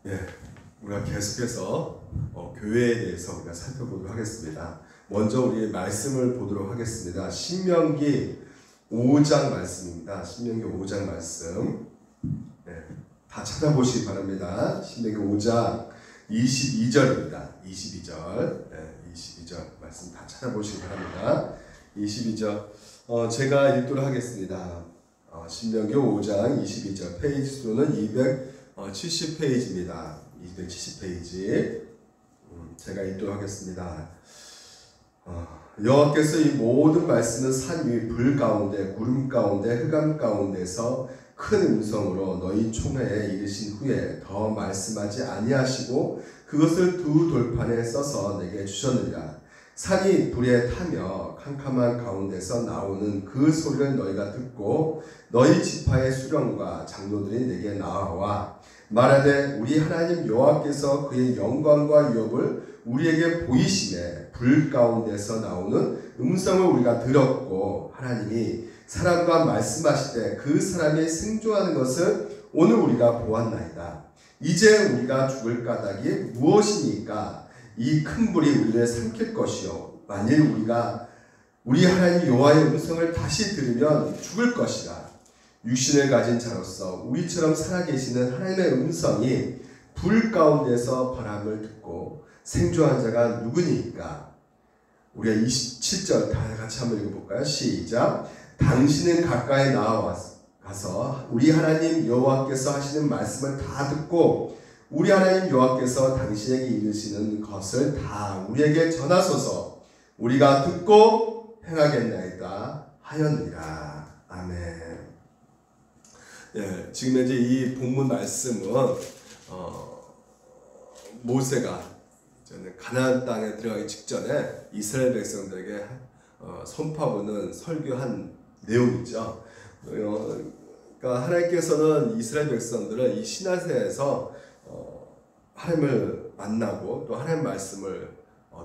예, 우리가 계속해서 교회에 대해서 우리가 살펴보도록 하겠습니다. 먼저 우리 말씀을 보도록 하겠습니다. 신명기 5장 말씀입니다. 신명기 5장 말씀. 네, 다 찾아보시기 바랍니다. 신명기 5장 22절입니다. 22절. 네, 22절 말씀 다 찾아보시기 바랍니다. 22절. 제가 읽도록 하겠습니다. 신명기 5장 22절. 페이지 수로는 270페이지입니다. 270페이지. 제가 읽도록 하겠습니다. 여호와께서 이 모든 말씀은 산 위 불 가운데 구름 가운데 흑암 가운데서 큰 음성으로 너희 총회에 이르신 후에 더 말씀하지 아니하시고 그것을 두 돌판에 써서 내게 주셨느니라. 산이 불에 타며 캄캄한 가운데서 나오는 그 소리를 너희가 듣고 너희 지파의 수령과 장로들이 내게 나와 말하되 우리 하나님 여호와께서 그의 영광과 위엄을 우리에게 보이시매 불 가운데서 나오는 음성을 우리가 들었고 하나님이 사람과 말씀하시되 그 사람이 생존하는 것을 오늘 우리가 보았나이다. 이제 우리가 죽을 까닭이 무엇이니까? 이 큰 불이 우리를 삼킬 것이요 만일 우리가 우리 하나님 여호와의 음성을 다시 들으면 죽을 것이라. 육신을 가진 자로서 우리처럼 살아계시는 하나님의 음성이 불 가운데서 바람을 듣고 생존한 자가 누구니까? 우리가 27절 다 같이 한번 읽어볼까요? 시작. 당신은 가까이 나아가서 우리 하나님 여호와께서 하시는 말씀을 다 듣고 우리 하나님 여호와께서 당신에게 이르시는 것을 다 우리에게 전하소서. 우리가 듣고 행하겠나이다 하였느니라. 아멘. 예, 지금 이제 이 본문 말씀은 모세가 가나안 땅에 들어가기 직전에 이스라엘 백성들에게 선포하고는 설교한 내용이죠. 그러니까 하나님께서는 이스라엘 백성들을 이 시나세에서 하나님을 만나고 또 하나님 말씀을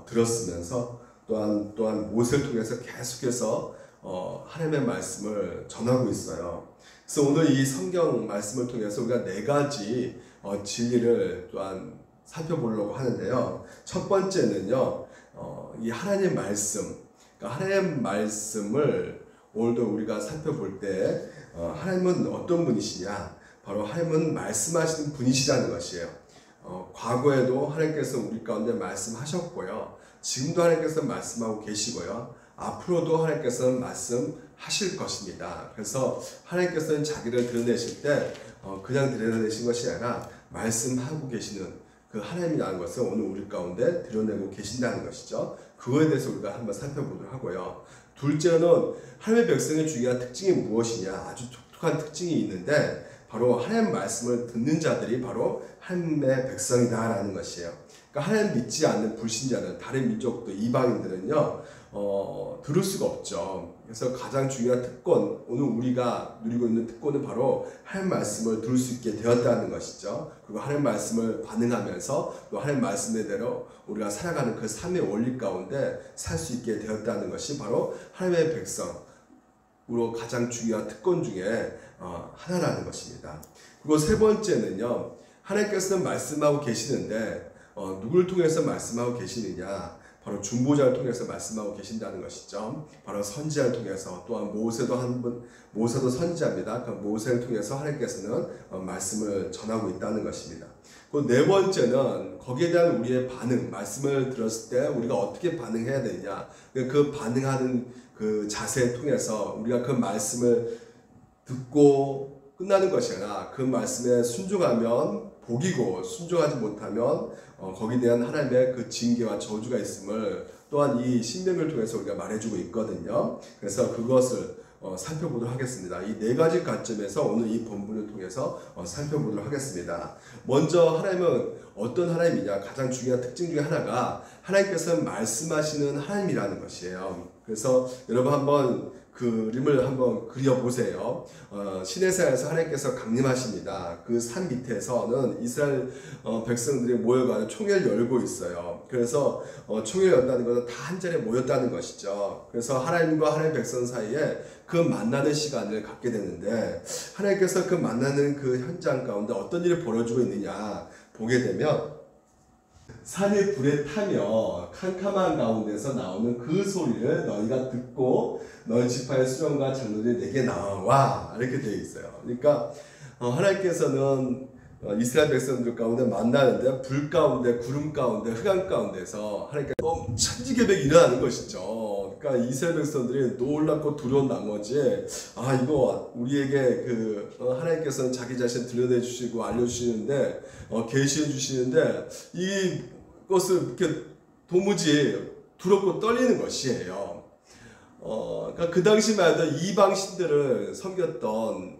들었으면서 또한 모세를 통해서 계속해서 하나님의 말씀을 전하고 있어요. 그래서 오늘 이 성경 말씀을 통해서 우리가 네 가지 진리를 또한 살펴보려고 하는데요. 첫 번째는요, 이 하나님 말씀, 그러니까 하나님 말씀을 오늘도 우리가 살펴볼 때 하나님은 어떤 분이시냐? 바로 하나님은 말씀하시는 분이시라는 것이에요. 과거에도 하나님께서 우리 가운데 말씀하셨고요. 지금도 하나님께서 말씀하고 계시고요. 앞으로도 하나님께서는 말씀하실 것입니다. 그래서 하나님께서는 자기를 드러내실 때 그냥 드러내신 것이 아니라 말씀하고 계시는 그 하나님이라는 것을 오늘 우리 가운데 드러내고 계신다는 것이죠. 그거에 대해서 우리가 한번 살펴보도록 하고요. 둘째는 하나님의 백성의 중요한 특징이 무엇이냐? 아주 독특한 특징이 있는데 바로 하나님 말씀을 듣는 자들이 바로 하나님의 백성이다라는 것이에요. 그러니까 하나님 믿지 않는 불신자들, 다른 민족도 이방인들은요, 들을 수가 없죠. 그래서 가장 중요한 특권, 오늘 우리가 누리고 있는 특권은 바로 하나님 말씀을 들을 수 있게 되었다는 것이죠. 그리고 하나님 말씀을 반응하면서 또 하나님 말씀대로 우리가 살아가는 그 삶의 원리 가운데 살 수 있게 되었다는 것이 바로 하나님의 백성으로 가장 중요한 특권 중에 하나라는 것입니다. 그리고 세 번째는요, 하나님께서는 말씀하고 계시는데 누구를 통해서 말씀하고 계시느냐? 바로 중보자를 통해서 말씀하고 계신다는 것이죠. 바로 선지자를 통해서, 또한 모세도 선지자입니다. 그 모세를 통해서 하나님께서는 말씀을 전하고 있다는 것입니다. 그 네 번째는 거기에 대한 우리의 반응, 말씀을 들었을 때 우리가 어떻게 반응해야 되느냐? 그 반응하는 그 자세를 통해서 우리가 그 말씀을 듣고 끝나는 것이 아니라 그 말씀에 순종하면 복이고 순종하지 못하면 거기에 대한 하나님의 그 징계와 저주가 있음을 또한 이 신명기를 통해서 우리가 말해주고 있거든요. 그래서 그것을 살펴보도록 하겠습니다. 이 네 가지 관점에서 오늘 이 본문을 통해서 살펴보도록 하겠습니다. 먼저 하나님은 어떤 하나님이냐? 가장 중요한 특징 중에 하나가 하나님께서 말씀하시는 하나님이라는 것이에요. 그래서 여러분 한번 그림을 한번 그려보세요. 시내산에서 하나님께서 강림하십니다. 그 산 밑에서는 이스라엘 백성들이 모여가지고 총회를 열고 있어요. 그래서 총회를 연다는 것은 다 한자리에 모였다는 것이죠. 그래서 하나님과 하나님 백성 사이에 그 만나는 시간을 갖게 되는데 하나님께서 그 만나는 그 현장 가운데 어떤 일이 벌어지고 있느냐? 보게 되면 산이 불에 타며 캄캄한 가운데서 나오는 그 소리를 너희가 듣고 너희 지파의 수령과 장로들이 내게 나와 이렇게 되어 있어요. 그러니까 하나님께서는 이스라엘 백성들 가운데 만나는데 불 가운데 구름 가운데 흑암 가운데서 하나님께서 천지개벽이 일어나는 것이죠. 그러니까 이스라엘 백성들이 놀랍고 두려운 나머지 이거 우리에게 하나님께서는 자기 자신 드러내 주시고 알려주시는데 계시해 주시는데 이것을 이렇게 도무지 두렵고 떨리는 것이에요. 그러니까 그 당시만 해도 이방 신들을 섬겼던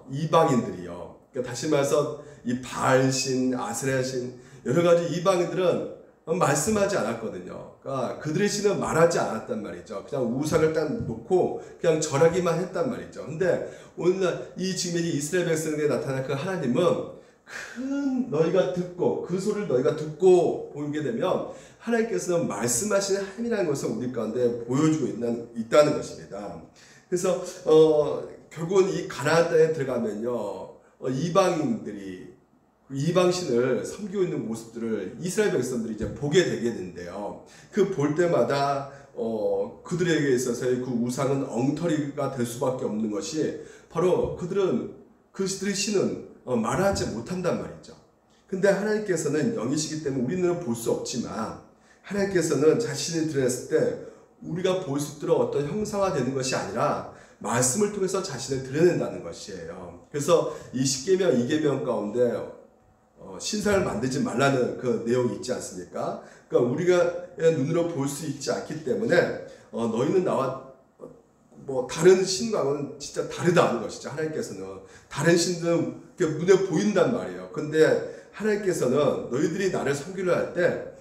이방인들이요. 그러니까 다시 말해서 이 바알신, 아세라신 여러 가지 이방인들은 말씀하지 않았거든요. 그러니까 그들의 신은 말하지 않았단 말이죠. 그냥 우상을 딱 놓고 그냥 절하기만 했단 말이죠. 근데 오늘날 이 지금 이스라엘 백성에게 나타난 그 하나님은 큰 너희가 듣고 그 소리를 너희가 듣고 보게 되면 하나님께서는 말씀하시는 함이라는 것을 우리 가운데 보여주고 있다는 것입니다. 그래서 결국은 이 가나안 땅에 들어가면요, 이방인들이 이방신을 섬기고 있는 모습들을 이스라엘 백성들이 이제 보게 되게 되는데요. 그 볼 때마다 그들에게 있어서의 그 우상은 엉터리가 될 수밖에 없는 것이 바로 그들의 신은 말하지 못한단 말이죠. 근데 하나님께서는 영이시기 때문에 우리는 볼 수 없지만 하나님께서는 자신이 드러냈을 때 우리가 볼 수 있도록 어떤 형상화되는 것이 아니라 말씀을 통해서 자신을 드러낸다는 것이에요. 그래서 이 10계명, 2계명 가운데 신상을 만들지 말라는 그 내용이 있지 않습니까? 그러니까 우리가 눈으로 볼 수 있지 않기 때문에 너희는 나와 다른 신과는 진짜 다르다는 것이죠. 하나님께서는 다른 신들은 눈에 보인단 말이에요. 근데 하나님께서는 너희들이 나를 섬기려 할 때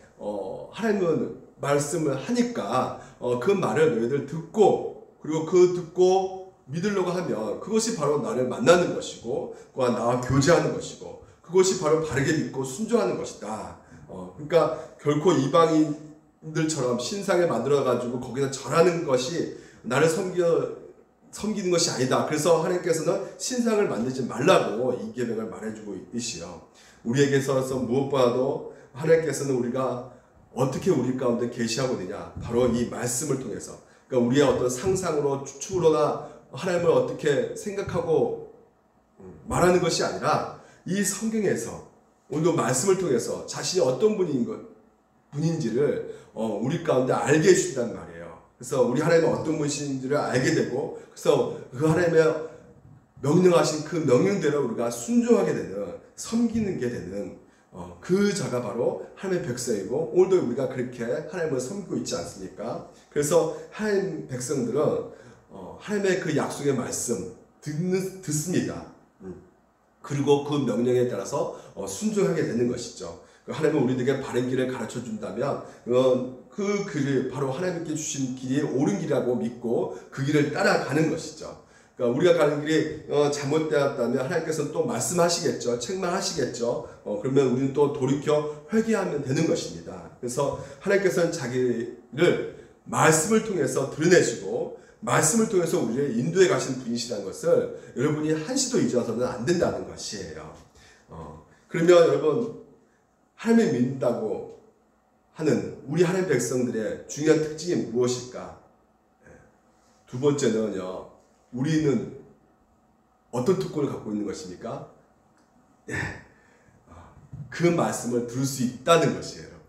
하나님은 말씀을 하니까 그 말을 너희들 듣고 그리고 듣고 믿으려고 하면 그것이 바로 나를 만나는 것이고 그와 나와 교제하는 것이고 그것이 바로 바르게 믿고 순종하는 것이다. 그러니까 결코 이방인들처럼 신상을 만들어가지고 거기서 절하는 것이 나를 섬기는 것이 아니다. 그래서 하나님께서는 신상을 만들지 말라고 이 계명을 말해주고 있듯이요. 우리에게 있어서 무엇보다도 하나님께서는 우리가 어떻게 우리 가운데 계시하고 있느냐, 바로 이 말씀을 통해서. 그러니까 우리의 어떤 상상으로 추측으로나 하나님을 어떻게 생각하고 말하는 것이 아니라 이 성경에서 오늘도 말씀을 통해서 자신이 어떤 분인지를 우리 가운데 알게 해주신단 말이에요. 그래서 우리 하나님은 어떤 분이신지를 알게 되고 그래서 그 하나님의 명령하신 그 명령대로 우리가 순종하게 되는, 섬기는 게 되는 그 자가 바로 하나님의 백성이고 오늘도 우리가 그렇게 하나님을 섬기고 있지 않습니까? 그래서 하나님 백성들은 하나님의 그 약속의 말씀 듣습니다. 그리고 그 명령에 따라서 순종하게 되는 것이죠. 하나님은 우리에게 바른 길을 가르쳐 준다면 그 길이 바로 하나님께 주신 길이 옳은 길이라고 믿고 그 길을 따라가는 것이죠. 그러니까 우리가 가는 길이 잘못되었다면 하나님께서는 또 말씀하시겠죠. 책망하시겠죠. 그러면 우리는 또 돌이켜 회개하면 되는 것입니다. 그래서 하나님께서는 자기를 말씀을 통해서 드러내시고 말씀을 통해서 우리를 인도해 가신 분이시라는 것을 여러분이 한시도 잊어서는 안 된다는 것이에요. 그러면 여러분 하나님을 믿는다고 하는 우리 하나님 백성들의 중요한 특징이 무엇일까? 두 번째는요. 우리는 어떤 특권을 갖고 있는 것입니까? 그 말씀을 들을 수 있다는 것이에요. 여러분.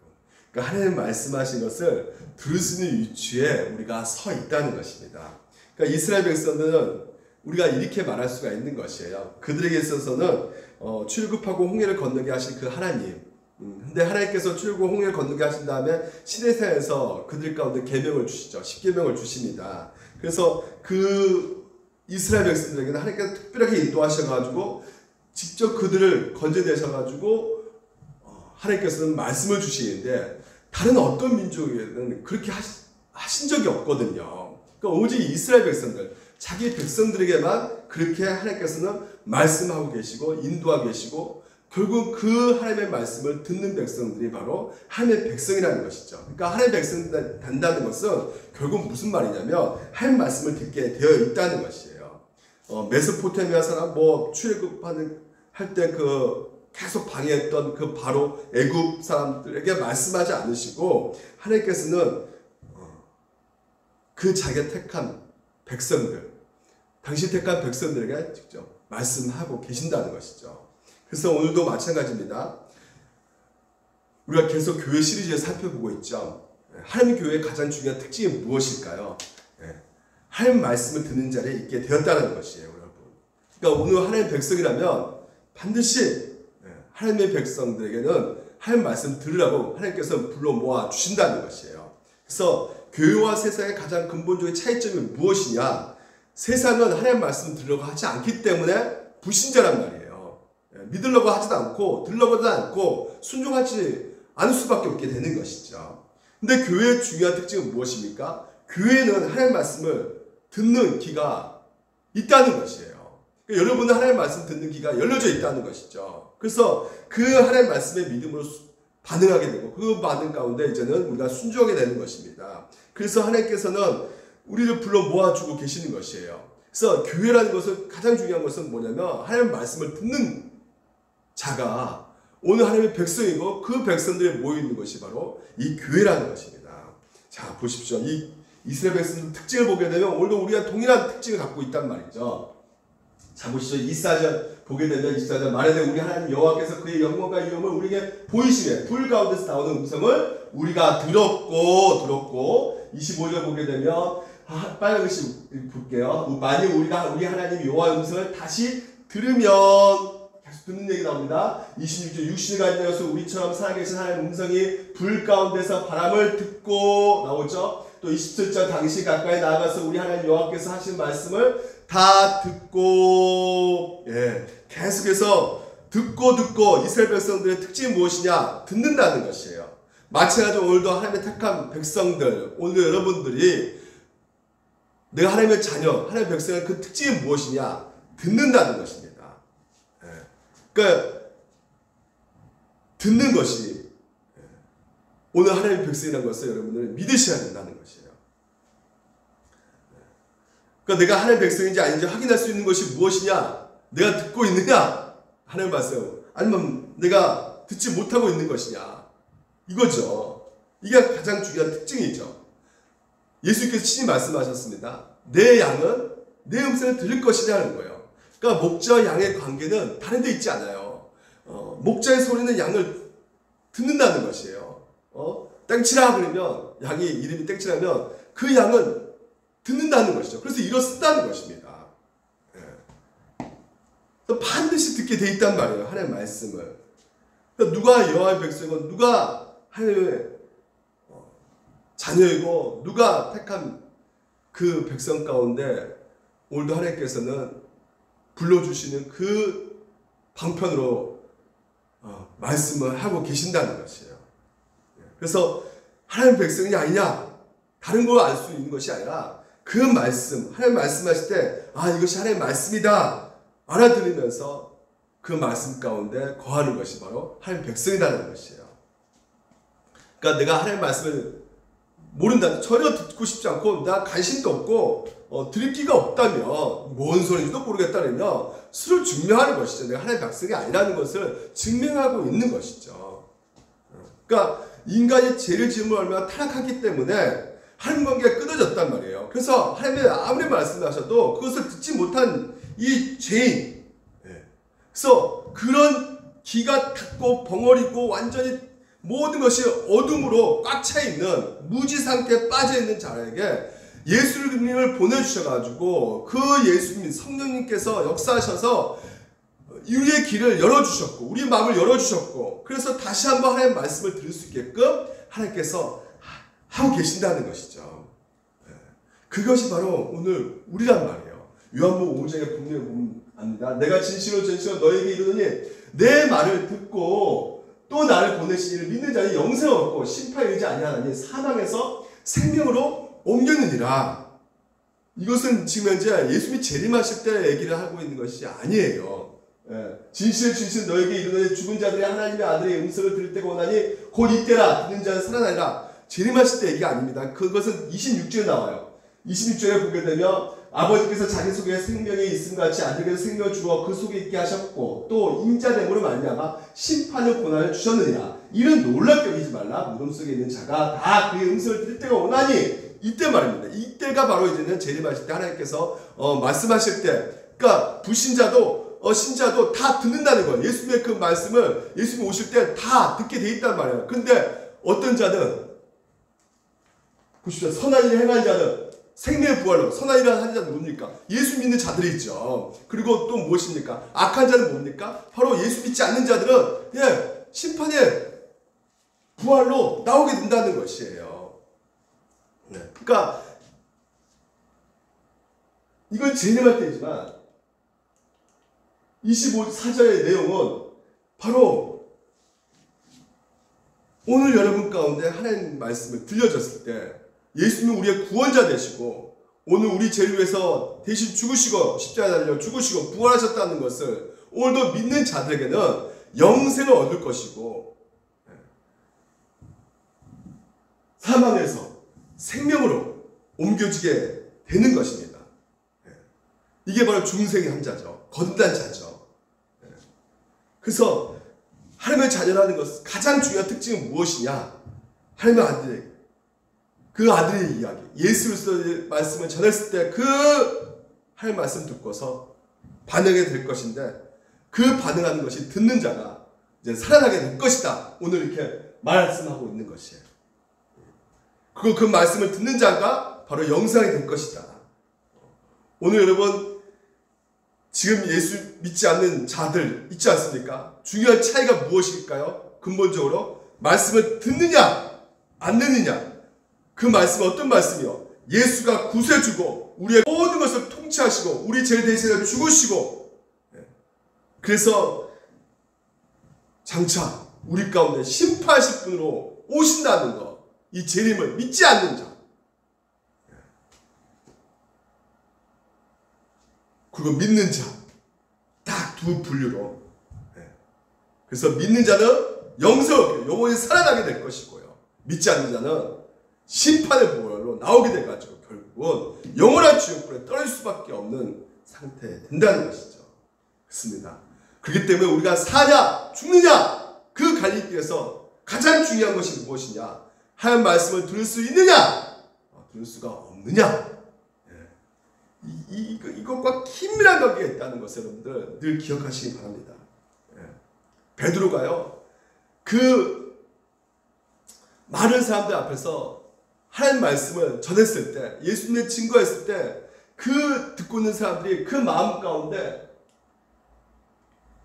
그러니까 하나님 말씀하신 것을 들을 수 있는 위치에 우리가 서 있다는 것입니다. 그러니까 이스라엘 백성들은 우리가 이렇게 말할 수가 있는 것이에요. 그들에게 있어서는 출굽하고 홍해를 건너게 하신 그 하나님. 근데 하나님께서 출굽 홍해를 건너게 하신 다음에 시내산에서 그들 가운데 계명을 주시죠. 10계명을 주십니다. 그래서 그 이스라엘 백성들에게는 하나님께서 특별하게 인도하셔가지고 직접 그들을 건져내셔가지고 하나님께서는 말씀을 주시는데 다른 어떤 민족에는 그렇게 하신 적이 없거든요. 그러니까 오직 이스라엘 백성들, 자기 백성들에게만 그렇게 하나님께서는 말씀하고 계시고 인도하고 계시고 결국 그 하나님의 말씀을 듣는 백성들이 바로 하나님의 백성이라는 것이죠. 그러니까 하나님의 백성이 된다는 것은 결국 무슨 말이냐면 하나님의 말씀을 듣게 되어 있다는 것이에요. 메소포타미아 사람 출애굽하는 할 때 그 계속 방해했던 그 바로 애굽 사람들에게 말씀하지 않으시고 하나님께서는 그 자기가 택한 백성들, 당신 택한 백성들에게 직접 말씀하고 계신다는 것이죠. 그래서 오늘도 마찬가지입니다. 우리가 계속 교회 시리즈에 살펴보고 있죠. 하나님 교회의 가장 중요한 특징이 무엇일까요? 하나님 말씀을 듣는 자리에 있게 되었다는 것이에요, 여러분. 그러니까 오늘 하나님의 백성이라면 반드시 하나님의 백성들에게는 하나님 말씀 들으라고 하나님께서 불러 모아 주신다는 것이에요. 그래서 교회와 세상의 가장 근본적인 차이점이 무엇이냐? 세상은 하나님 말씀 들으려고 하지 않기 때문에 불신자란 말이에요. 믿으려고 하지도 않고 들으려고 하지 않고 순종하지 않을 수밖에 없게 되는 것이죠. 근데 교회의 중요한 특징은 무엇입니까? 교회는 하나님 말씀을 듣는 귀가 있다는 것이에요. 그러니까 여러분은 하나님 말씀 듣는 귀가 열려져 있다는 것이죠. 그래서 그 하나님 말씀의 믿음으로 반응하게 되고 그 반응 가운데 이제는 우리가 순종하게 되는 것입니다. 그래서 하나님께서는 우리를 불러 모아주고 계시는 것이에요. 그래서 교회라는 것은 가장 중요한 것은 뭐냐면 하나님 말씀을 듣는 자가 오늘 하나님의 백성이고 그 백성들이 모여있는 것이 바로 이 교회라는 것입니다. 자, 보십시오. 이 이스라엘 백성들 특징을 보게 되면 오늘도 우리가 동일한 특징을 갖고 있단 말이죠. 자, 보시죠. 24절 보게 되면 24절 말하되 우리 하나님 여호와께서 그의 영광과 위엄을 우리에게 보이시매 불 가운데서 나오는 음성을 우리가 들었고 25절 보게 되면 빨간 글씨 볼게요. 만일 우리가 우리 하나님 여호와의 음성을 다시 들으면 계속 듣는 얘기 나옵니다. 26절 육신을 가진 여서 우리처럼 살아계신 하나님의 음성이 불 가운데서 바람을 듣고 나오죠. 또 27절 당시 가까이 나아가서 우리 하나님 여호와께서 하신 말씀을 다 듣고 계속해서 듣고 이스라엘 백성들의 특징이 무엇이냐? 듣는다는 것이에요. 마찬가지로 오늘도 하나님의 택한 백성들, 오늘 여러분들이 내가 하나님의 자녀, 하나님의 백성의 그 특징이 무엇이냐? 듣는다는 것입니다. 그러니까 듣는 것이 오늘 하나님의 백성이라는 것을 여러분들 믿으셔야 된다는 것이에요. 그러니까 내가 하나님의 백성인지 아닌지 확인할 수 있는 것이 무엇이냐? 내가 듣고 있느냐? 하나님 말씀. 아니면 내가 듣지 못하고 있는 것이냐? 이거죠. 이게 가장 중요한 특징이죠. 예수님께서 친히 말씀하셨습니다. 내 양은 내 음성을 들을 것이냐는 거예요. 그러니까 목자와 양의 관계는 다른 데 있지 않아요. 목자의 소리는 양을 듣는다는 것이에요. 땡치라 그러면 양이 이름이 땡치라면 그 양은 듣는다는 것이죠. 그래서 일어선다는 것입니다. 반드시 듣게 돼 있단 말이에요. 하나님의 말씀을. 그러니까 누가 여호와의 백성이고 누가 하나님의 자녀이고 누가 택한 그 백성 가운데 오늘도 하나님께서는 불러주시는 그 방편으로 말씀을 하고 계신다는 것이에요. 그래서 하나님 백성이 아니냐 다른 걸 알 수 있는 것이 아니라 그 말씀, 하나님 말씀하실 때 이것이 하나님의 말씀이다 알아들으면서 그 말씀 가운데 거하는 것이 바로 하나님 백성이라는 것이에요. 그러니까 내가 하나님 말씀을 모른다, 전혀 듣고 싶지 않고 나 관심도 없고 들을 기가 없다면 뭔 소리인지도 모르겠다면 스스로 증명하는 것이죠. 내가 하나님의 백성이 아니라는 것을 증명하고 있는 것이죠. 그러니까 인간이 죄를 지음으로 얼마나 타락하기 때문에 하나님 관계가 끊어졌단 말이에요. 그래서 하나님이 아무리 말씀하셔도 그것을 듣지 못한 이 죄인, 그래서 그런 귀가 닫고 벙어리고 완전히 모든 것이 어둠으로 꽉 차 있는 무지 상태에 빠져 있는 자에게 예수님을 보내주셔가지고 그 예수님 성령님께서 역사하셔서 우리의 길을 열어주셨고 우리의 마음을 열어주셨고 그래서 다시 한번 하나님의 말씀을 들을 수 있게끔 하나님께서 하고 계신다는 것이죠. 그것이 바로 오늘 우리란 말이에요. 요한복음 5장에 분명히 보면 압니다. 내가 진실로 너에게 이르노니 내 말을 듣고 또 나를 보내신 이를 믿는 자는 영생을 얻고 심판에 이르지 아니하나니 사망에서 생명으로 옮겼느니라. 이것은 지금 현재 예수님이 재림하실 때 얘기를 하고 있는 것이 아니에요. 진실 너에게 이르노니 죽은 자들이 하나님의 아들의 음성을 들을 때가 오나니 곧 이때라 듣는 자는 살아나리라. 재림하실 때 얘기가 아닙니다. 그것은 26절에 나와요. 26절에 보게 되면 아버지께서 자기 속에 생명이 있음 같이 아들에게서 생명을 주어 그 속에 있게 하셨고 또 인자됨으로 말미암아 심판의 고난을 주셨느니라. 이는 놀랍게 여기지 말라. 무덤 속에 있는 자가 다 그의 음성을 들을 때가 오나니. 이때 말입니다. 이때가 바로 이제는 재림하실 때 하나님께서 말씀하실 때, 그러니까 불신자도 신자도 다 듣는다는 거예요. 예수님의 그 말씀을 예수님 오실 때 다 듣게 돼 있단 말이에요. 근데 어떤 자는 보십시오. 선한 일을 행하는 자는 생명의 부활로, 선한 일을 하는 자는 뭡니까? 예수 믿는 자들이 있죠. 그리고 또 무엇입니까? 악한 자는 뭡니까? 바로 예수 믿지 않는 자들은 심판의 부활로 나오게 된다는 것이에요. 그러니까 이건 재림할 때이지만 25사절의 내용은 바로 오늘 여러분 가운데 하나님 말씀을 들려줬을 때 예수님은 우리의 구원자 되시고 오늘 우리 죄를 위해서 대신 죽으시고 십자가에 달려 죽으시고 부활하셨다는 것을 오늘도 믿는 자들에게는 영생을 얻을 것이고 사망에서 생명으로 옮겨지게 되는 것입니다. 이게 바로 중생의 한자죠. 거듭난 자죠. 그래서 하나님의 자녀라는 것 가장 중요한 특징은 무엇이냐? 하나님의 아들에게 그 아들의 이야기, 예수 그리스도의 말씀을 전했을 때 그 하나님의 말씀 듣고서 반응하게 될 것인데 그 반응하는 것이 듣는 자가 이제 살아나게 될 것이다. 오늘 이렇게 말씀하고 있는 것이에요. 그리고 그 말씀을 듣는 자가 바로 영생이 될 것이다. 오늘 여러분 지금 예수 믿지 않는 자들 있지 않습니까? 중요한 차이가 무엇일까요? 근본적으로 말씀을 듣느냐 안 듣느냐. 그 말씀은 어떤 말씀이요? 예수가 구세주고 우리의 모든 것을 통치하시고 우리 죄 대신에 죽으시고 그래서 장차 우리 가운데 심판하실 분으로 오신다는 것, 이 재림을 믿지 않는 자 그리고 믿는 자 딱 두 분류로. 그래서 믿는 자는 영원히 살아나게 될 것이고요. 믿지 않는 자는 심판의 보혈로 나오게 돼가지고 결국은 영원한 지옥불에 떨어질 수밖에 없는 상태에 된다는 것이죠. 그렇습니다. 그렇기 때문에 우리가 사냐 죽느냐 그 갈림길에서 가장 중요한 것이 무엇이냐? 하나님 말씀을 들을 수 있느냐? 들을 수가 없느냐? 이것과 긴밀한 관계가 있다는 것을 여러분들 늘 기억하시기 바랍니다. 베드로가요 그 많은 사람들 앞에서 하나님 말씀을 전했을 때, 예수님의 증거했을 때 그 듣고 있는 사람들이 그 마음 가운데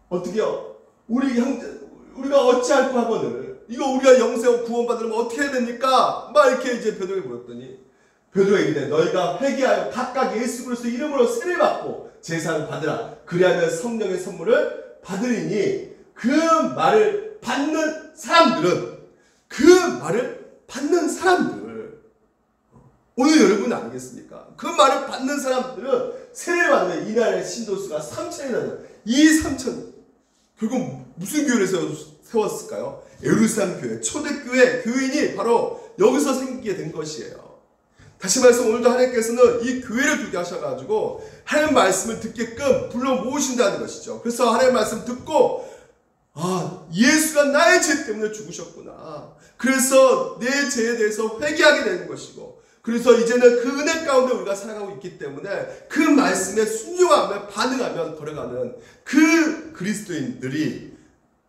어떻게요? 우리가 어찌할까 하거늘 이거 우리가 영생 구원받으려면 어떻게 해야 됩니까? 막 이렇게 이제 베드로에게 물었더니 베드로에게 이르되 너희가 회개하여 각각 예수 그리스도 이름으로 세례 받고 제사를 받으라. 그리하면 성령의 선물을 받으리니 그 말을 받는 사람들 오늘 여러분 아니겠습니까? 그 말을 받는 사람들은 세례를 받으면 이날의 신도수가 3,000이라는 이 3,000 결국 무슨 교회를 세웠을까요? 예루살렘 교회, 초대교회 교인이 바로 여기서 생기게 된 것이에요. 다시 말해서 오늘도 하나님께서는 이 교회를 두게 하셔가지고 하나님 말씀을 듣게끔 불러 모으신다는 것이죠. 그래서 하나님 말씀 듣고 예수가 나의 죄 때문에 죽으셨구나. 그래서 내 죄에 대해서 회개하게 되는 것이고 그래서 이제는 그 은혜 가운데 우리가 살아가고 있기 때문에 그 말씀에 순종하며 반응하며 걸어가는 그 그리스도인들이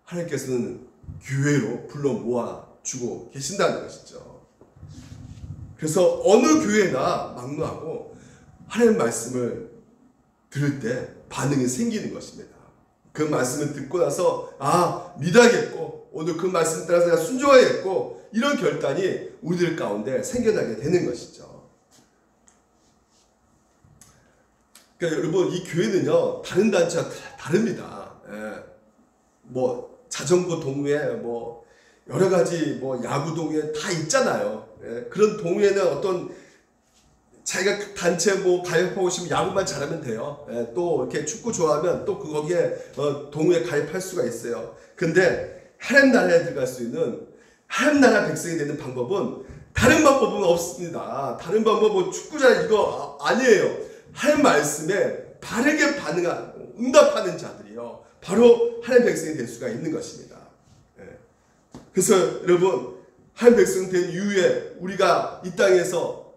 하나님께서는 교회로 불러 모아주고 계신다는 것이죠. 그래서 어느 교회나 막론하고 하나님 말씀을 들을 때 반응이 생기는 것입니다. 그 말씀을 듣고 나서 믿어야겠고 오늘 그 말씀 따라서 내가 순종하겠고 이런 결단이 우리들 가운데 생겨나게 되는 것이죠. 그러니까 여러분 이 교회는요 다른 단체와 다릅니다. 뭐 자전거 동호회 뭐 여러 가지 뭐 야구 동호회 다 있잖아요. 그런 동호회는 어떤 자기가 단체 뭐 가입하고 싶으면 야구만 잘하면 돼요. 또 이렇게 축구 좋아하면 또 거기에 동호회 가입할 수가 있어요. 근데 하나님 나라에 들어갈 수 있는 하나님 나라 백성이 되는 방법은 다른 방법은 없습니다. 다른 방법은 축구자 이거 아니에요. 하나님 말씀에 바르게 반응하고 응답하는 자들이요, 바로 하나님 백성이 될 수가 있는 것입니다. 그래서 여러분, 하나님 백성 된 이후에 우리가 이 땅에서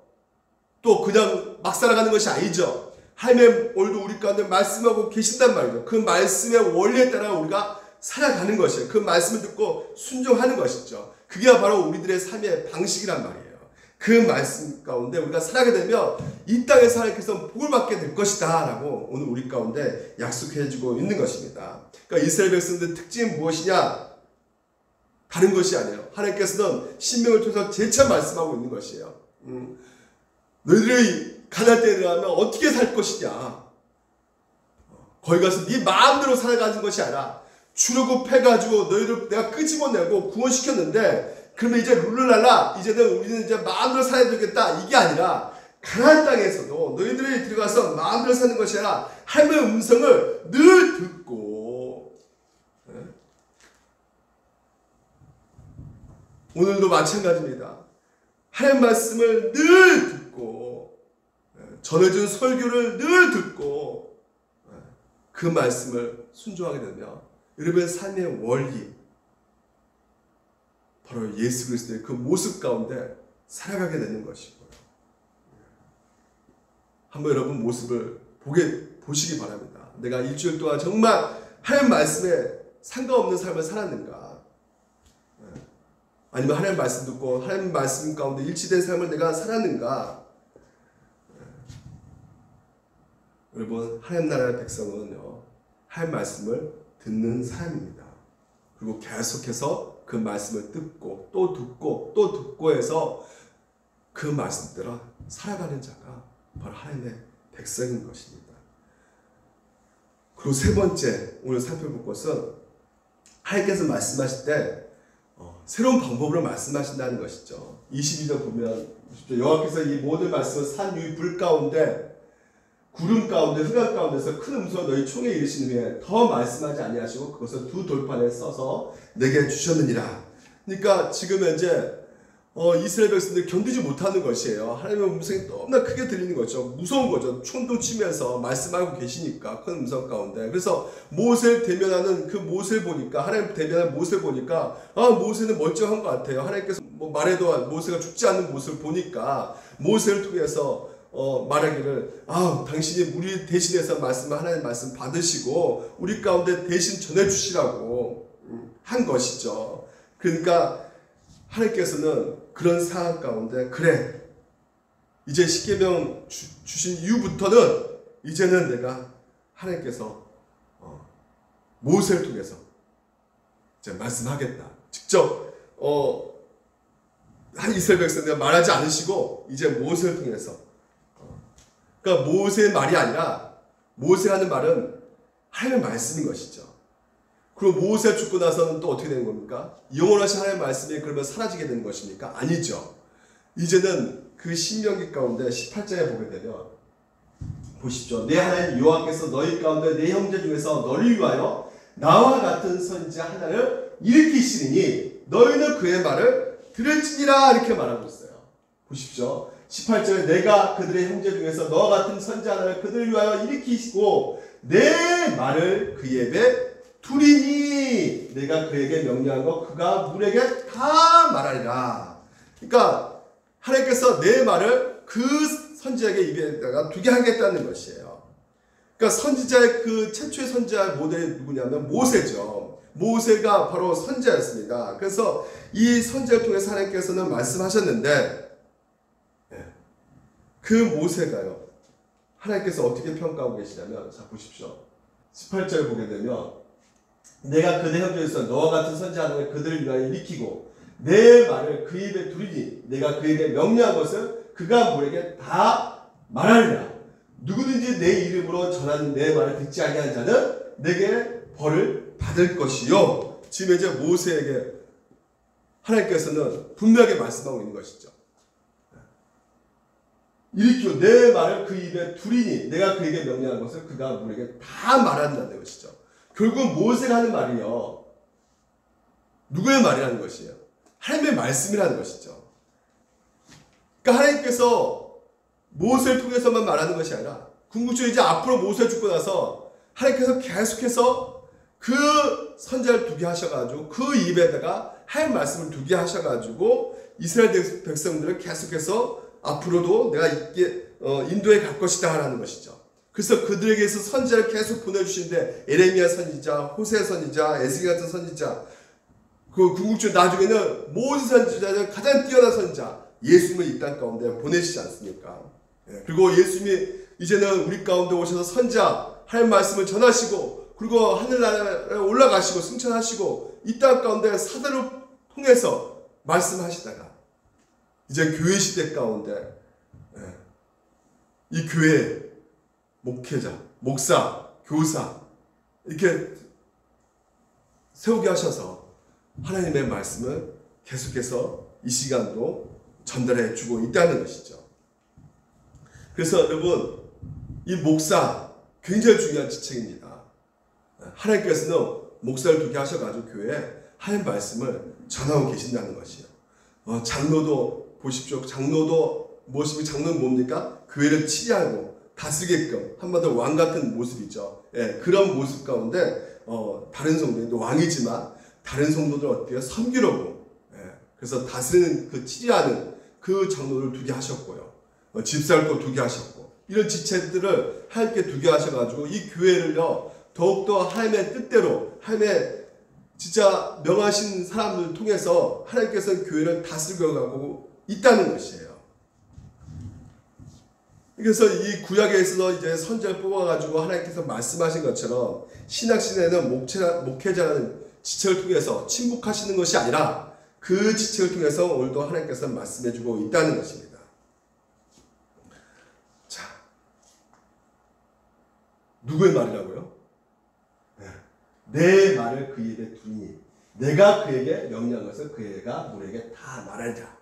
또 그냥 막 살아가는 것이 아니죠. 하나님의 오늘도 우리 가운데 말씀하고 계신단 말이죠. 그 말씀의 원리에 따라 우리가 살아가는 것이에요. 그 말씀을 듣고 순종하는 것이죠. 그게 바로 우리들의 삶의 방식이란 말이에요. 그 말씀 가운데 우리가 살아가게 되면 이 땅에서 하나님께서 복을 받게 될 것이다 라고 오늘 우리 가운데 약속해주고 있는 것입니다. 그러니까 이스라엘 백성들의 특징이 무엇이냐? 다른 것이 아니에요. 하나님께서는 신명을 통해서 재차 말씀하고 있는 것이에요. 너희들이 가나안 땅에 들어가면 어떻게 살 것이냐? 거기 가서 네 마음대로 살아가는 것이 아니라 주려고 패가지고 너희들 내가 끄집어내고 구원시켰는데 그러면 이제 룰루랄라 이제는 우리는 이제 마음대로 살아야 되겠다, 이게 아니라 가나안 땅에서도 너희들이 들어가서 마음대로 사는 것이 아니라 하나님의 음성을 늘 듣고, 오늘도 마찬가지입니다. 하나님 말씀을 늘 듣고 전해준 설교를 늘 듣고 그 말씀을 순종하게 되면 여러분의 삶의 원리, 바로 예수 그리스도의 그 모습 가운데 살아가게 되는 것이고요. 한번 여러분 모습을 보시기 바랍니다. 내가 일주일 동안 정말 하나님 말씀에 상관없는 삶을 살았는가? 아니면 하나님 말씀 듣고 하나님 말씀 가운데 일치된 삶을 내가 살았는가? 여러분, 하나님 나라의 백성은요, 하나님 말씀을 듣는 사람입니다. 그리고 계속해서 그 말씀을 듣고 또 듣고 또 듣고 해서 그 말씀대로 살아가는 자가 바로 하나님의 백성인 것입니다. 그리고 세 번째 오늘 살펴볼 것은 하나님께서 말씀하실 때 새로운 방법으로 말씀하신다는 것이죠. 22절 보면 여호와께서 이 모든 말씀을 산 위의 불 가운데 구름 가운데 흑암 가운데서 큰 음성으로 너희 총에 이르신 후에 더 말씀하지 아니하시고 그것을 두 돌판에 써서 내게 주셨느니라. 그러니까 지금 현재 이스라엘 백성들이 견디지 못하는 것이에요. 하나님의 음성이 너무나 크게 들리는 거죠. 무서운 거죠. 총도 치면서 말씀하고 계시니까 큰 음성 가운데. 그래서 모세를 대면하는 그 모세를 보니까, 하나님 대면하는 모세를 보니까 모세는 멀쩡한 것 같아요. 하나님께서 말해도 모세가 죽지 않는 모습을 보니까 모세를 통해서 말하기를 당신이 우리 대신해서 하나님 말씀 받으시고 우리 가운데 대신 전해주시라고 한 것이죠. 그러니까 하나님께서는 그런 상황 가운데 그래, 이제 십계명 주신 이후부터는 이제는 내가 하나님께서 모세를 통해서 이제 말씀하겠다. 직접 이스라엘 백성들 말하지 않으시고 이제 모세를 통해서, 그러니까 모세의 말이 아니라 모세가 하는 말은 하나님의 말씀인 것이죠. 그리고 모세가 죽고 나서는 또 어떻게 되는 겁니까? 영원하신 하나님의 말씀이 그러면 사라지게 되는 것입니까? 아니죠. 이제는 그 신명기 가운데 18장에 보게 되면 보십시오. 내 하나님 여호와께서 너희 가운데 내 형제 중에서 너를 위하여 나와 같은 선지자 하나를 일으키시리니 너희는 그의 말을 들을지니라, 이렇게 말하고 있어요. 보십시오. 18절에 내가 그들의 형제 중에서 너와 같은 선지자 하나를 그들을 위하여 일으키시고 내 말을 그 입에 두리니 내가 그에게 명령한 것 그가 물에게 다 말하리라. 그러니까 하나님께서 내 말을 그 선지자의 입에다가 두게 하겠다는 것이에요. 그러니까 선지자의 그 최초의 선지자 모델이 누구냐면 모세죠. 모세가 바로 선지자였습니다. 그래서 이 선지자를 통해서 하나님께서는 말씀하셨는데, 그 모세가요, 하나님께서 어떻게 평가하고 계시냐면, 자 보십시오. 18절을 보게 되면 내가 그대 형제에서 너와 같은 선지자를 그들을 위하여 일으키고 내 말을 그 입에 두리니 내가 그에게 명령한 것을 그가 물에게 다 말하리라. 누구든지 내 이름으로 전하는 내 말을 듣지 아니하는 자는 내게 벌을 받을 것이요. 지금 이제 모세에게 하나님께서는 분명하게 말씀하고 있는 것이죠. 일으키고 내 말을 그 입에 두리니 내가 그에게 명령한 것을 그가 물에게 다 말한다는 것이죠. 결국 모세가 하는 말이요, 누구의 말이라는 것이에요? 하나님의 말씀이라는 것이죠. 그러니까 하나님께서 모세를 통해서만 말하는 것이 아니라 궁극적으로 이제 앞으로 모세가 죽고 나서 하나님께서 계속해서 그 선지자를 두게 하셔가지고 그 입에다가 하나님 말씀을 두게 하셔가지고 이스라엘 백성들을 계속해서 앞으로도 내가 인도에 갈 것이다 하는 것이죠. 그래서 그들에게서 선지자를 계속 보내주시는데 에레미야 선지자, 호세 선지자, 에스겔 같은 선지자, 그 궁극적으로 나중에는 모든 선지자들 가장 뛰어난 선지자 예수님을 이 땅 가운데 보내시지 않습니까? 그리고 예수님이 이제는 우리 가운데 오셔서 선지자 하나님 말씀을 전하시고 그리고 하늘나라에 올라가시고 승천하시고 이 땅 가운데 사도를 통해서 말씀하시다가 이제 교회 시대 가운데 이 교회 목회자, 목사, 교사 이렇게 세우게 하셔서 하나님의 말씀을 계속해서 이 시간도 전달해 주고 있다는 것이죠. 그래서 여러분 이 목사 굉장히 중요한 직책입니다. 하나님께서는 목사를 두게 하셔가지고 교회에 하나님 말씀을 전하고 계신다는 것이에요. 장로도 보십시오. 장로도 무엇이고 장로는 뭡니까? 교회를 치리하고 다스리게끔 한마디로 왕 같은 모습이죠. 그런 모습 가운데 다른 성도들도 왕이지만 다른 성도들 어떻게 섬기려고 그래서 다스리는 그 치리하는 그 장로를 두게 하셨고요. 집사를 또 두게 하셨고 이런 지체들을 하나님께 두게 하셔가지고 이 교회를요 더욱더 하나님의 뜻대로 하나님의 진짜 명하신 사람들을 통해서 하나님께서는 교회를 다스리고 가고 있다는 것이에요. 그래서 이 구약에 있어서 이제 선지자를 뽑아가지고 하나님께서 말씀하신 것처럼 신약시대에는 목회자라는 지체를 통해서 침묵하시는 것이 아니라 그 지체를 통해서 오늘도 하나님께서 말씀해주고 있다는 것입니다. 자, 누구의 말이라고요? 내 말을 그 입에 두니 내가 그에게 명령한 것을 그가 우리에게 다 말하리라.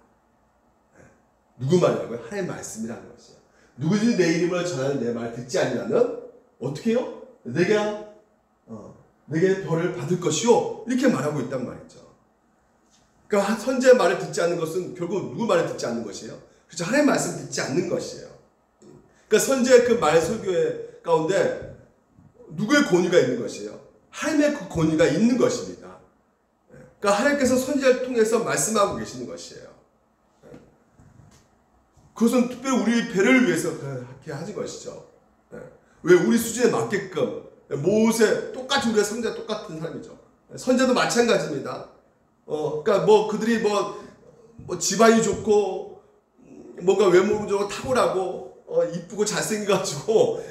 누구 말이라고요? 하나님의 말씀이라는 것이에요. 누구든지 내 이름으로 전하는 내 말 듣지 아니하면 어떻게 해요? 내게 벌을 받을 것이요. 이렇게 말하고 있단 말이죠. 그러니까 선지자의 말을 듣지 않는 것은 결국 누구 말을 듣지 않는 것이에요? 그렇죠. 하나님의 말씀 듣지 않는 것이에요. 그러니까 선지자의 그 말 설교의 가운데 누구의 권위가 있는 것이에요? 하나님의 그 권위가 있는 것입니다. 그러니까 하나님께서 선지자를 통해서 말씀하고 계시는 것이에요. 그것은 특별히 우리 배를 위해서 그렇게 하신 것이죠. 왜 우리 수준에 맞게끔 모세 똑같이 우리가 선지자 똑같은 사람이죠. 선지자도 마찬가지입니다. 그러니까 뭐 그들이 뭐 집안이 좋고 뭔가 외모적으로 탁월하고 이쁘고 잘생겨가지고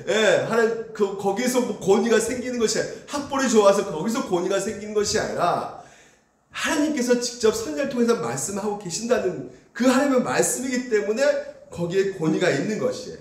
하나님 거기서 뭐 권위가 생기는 것이 아니라 학벌이 좋아서 거기서 권위가 생기는 것이 아니라 하나님께서 직접 선지자를 통해서 말씀하고 계신다는 그 하나님의 말씀이기 때문에 거기에 권위가 있는 것이에요.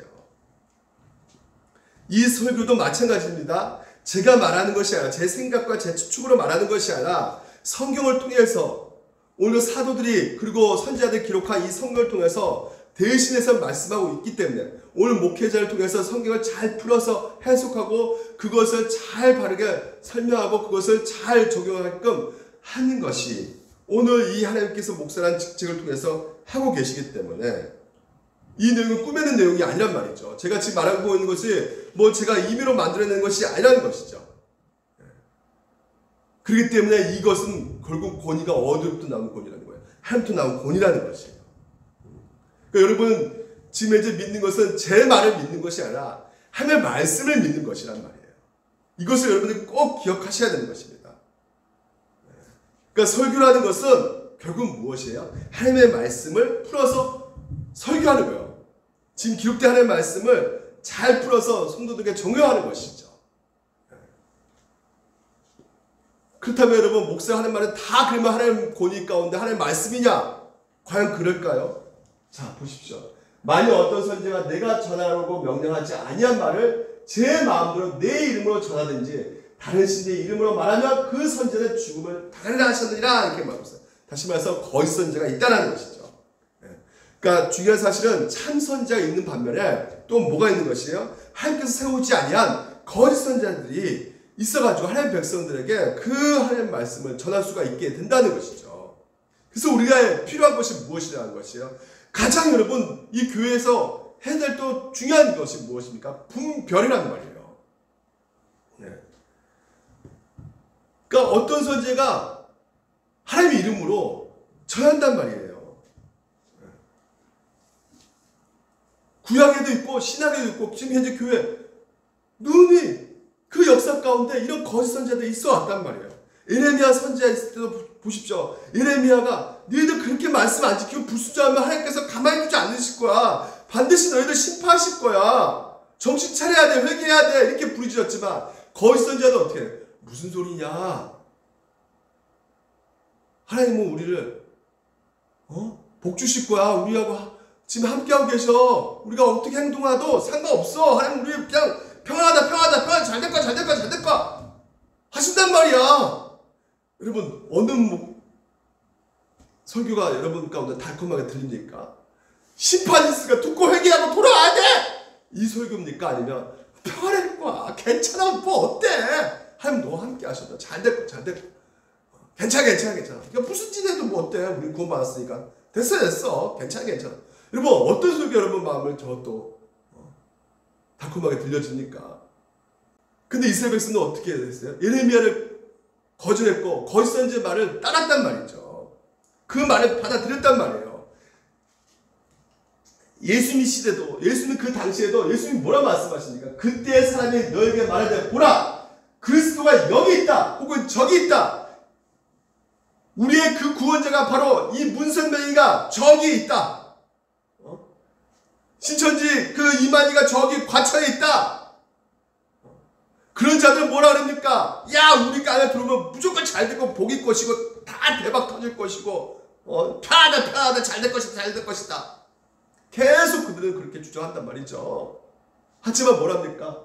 이 설교도 마찬가지입니다. 제가 말하는 것이 아니라 제 생각과 제 추측으로 말하는 것이 아니라 성경을 통해서 오늘 사도들이 그리고 선지자들이 기록한 이 성경을 통해서 대신해서 말씀하고 있기 때문에 오늘 목회자를 통해서 성경을 잘 풀어서 해석하고 그것을 잘 바르게 설명하고 그것을 잘 적용하게끔 하는 것이 오늘 이 하나님께서 목사라는 직책을 통해서 하고 계시기 때문에 이 내용은 꾸며낸 내용이 아니란 말이죠. 제가 지금 말하고 있는 것이 뭐 제가 임의로 만들어낸 것이 아니라는 것이죠. 그렇기 때문에 이것은 결국 권위가 어디로부터 나온 권위라는 거예요. 하나님부터 나온 권위라는 것이에요. 그러니까 여러분 지금 이제 믿는 것은 제 말을 믿는 것이 아니라 하나님의 말씀을 믿는 것이란 말이에요. 이것을 여러분들이 꼭 기억하셔야 되는 것입니다. 그러니까 설교라는 것은 결국 무엇이에요? 하나님의 말씀을 풀어서 설교하는 거예요. 지금 기록된 하나님의 말씀을 잘 풀어서 성도들에게 정효하는 것이죠. 그렇다면 여러분 목사가 하는 말은 다 그러면 하나님 권위 가운데 하나님의 말씀이냐? 과연 그럴까요? 자 보십시오. 만약 어떤 선지자가 내가 전하라고 명령하지 아니한 말을 제 마음대로 내 이름으로 전하든지 다른 신의 이름으로 말하면 그 선지자는 죽음을 당하리라 하셨느니라 이렇게 말합니다. 다시 말해서 거짓 선지자가 있다는 것이죠. 그러니까 중요한 사실은 참 선지자가 있는 반면에 또 뭐가 있는 것이에요? 하나님께서 세우지 아니한 거짓 선지자들이 있어가지고 하나님 백성들에게 그 하나님 말씀을 전할 수가 있게 된다는 것이죠. 그래서 우리가 필요한 것이 무엇이라는 것이에요? 가장 여러분 이 교회에서 해야 될 또 중요한 것이 무엇입니까? 분별이라는 말이에요. 네. 그러니까 어떤 선지자가 하나님의 이름으로 전한단 말이에요. 네. 구약에도 있고 신약에도 있고 지금 현재 교회 눈이 그 역사 가운데 이런 거짓 선지자들이 있어 왔단 말이에요. 예레미야 선지자 있을 때도 보십시오. 예레미야가 너희들 그렇게 말씀 안 지키고 불순종하면 하나님께서 가만히 두지 않으실 거야. 반드시 너희들 심판하실 거야. 정신 차려야 돼. 회개해야 돼. 이렇게 부르짖었지만 거짓 선지자는 어떻게 해? 무슨 소리냐? 하나님은 우리를 복 주실 거야. 우리하고 지금 함께하고 계셔. 우리가 어떻게 행동하도 상관없어. 하나님 우리 그냥 평안하다 잘될 거야 하신단 말이야. 여러분 어느 설교가 여러분 가운데 달콤하게 들립니까? 심판이 있으니까 듣고 회개하고 돌아와야 돼! 이 설교입니까? 아니면 평안할 거야. 괜찮아. 뭐 어때? 하나님 너와 함께 하셔도 잘될 거야. 괜찮아. 그러니까 무슨 짓해도 뭐 어때? 우리 구원받았으니까. 됐어. 괜찮아. 여러분 어떤 설교 여러분 마음을 또 달콤하게 들려집니까? 근데 이스라엘 백성은 어떻게 됐어요? 예레미야를 거절했고 거짓 선지의 말을 따랐단 말이죠. 그 말을 받아들였단 말이에요. 예수님 시대도 예수님 그 당시에도 예수님이 뭐라 말씀하십니까? 그때의 사람이 너에게 말하되 보라 그리스도가 여기 있다 혹은 저기 있다. 우리의 그 구원자가 바로 이 문선명이가 저기 있다. 신천지 그 이만희가 저기 과천에 있다. 그런 자들 뭐라 그럽니까? 야 우리 안에 들어오면 무조건 잘 될 거 복일 것이고 다 대박 터질 것이고 편하다 잘 될 것이다. 계속 그들은 그렇게 주장한단 말이죠. 하지만 뭐랍니까?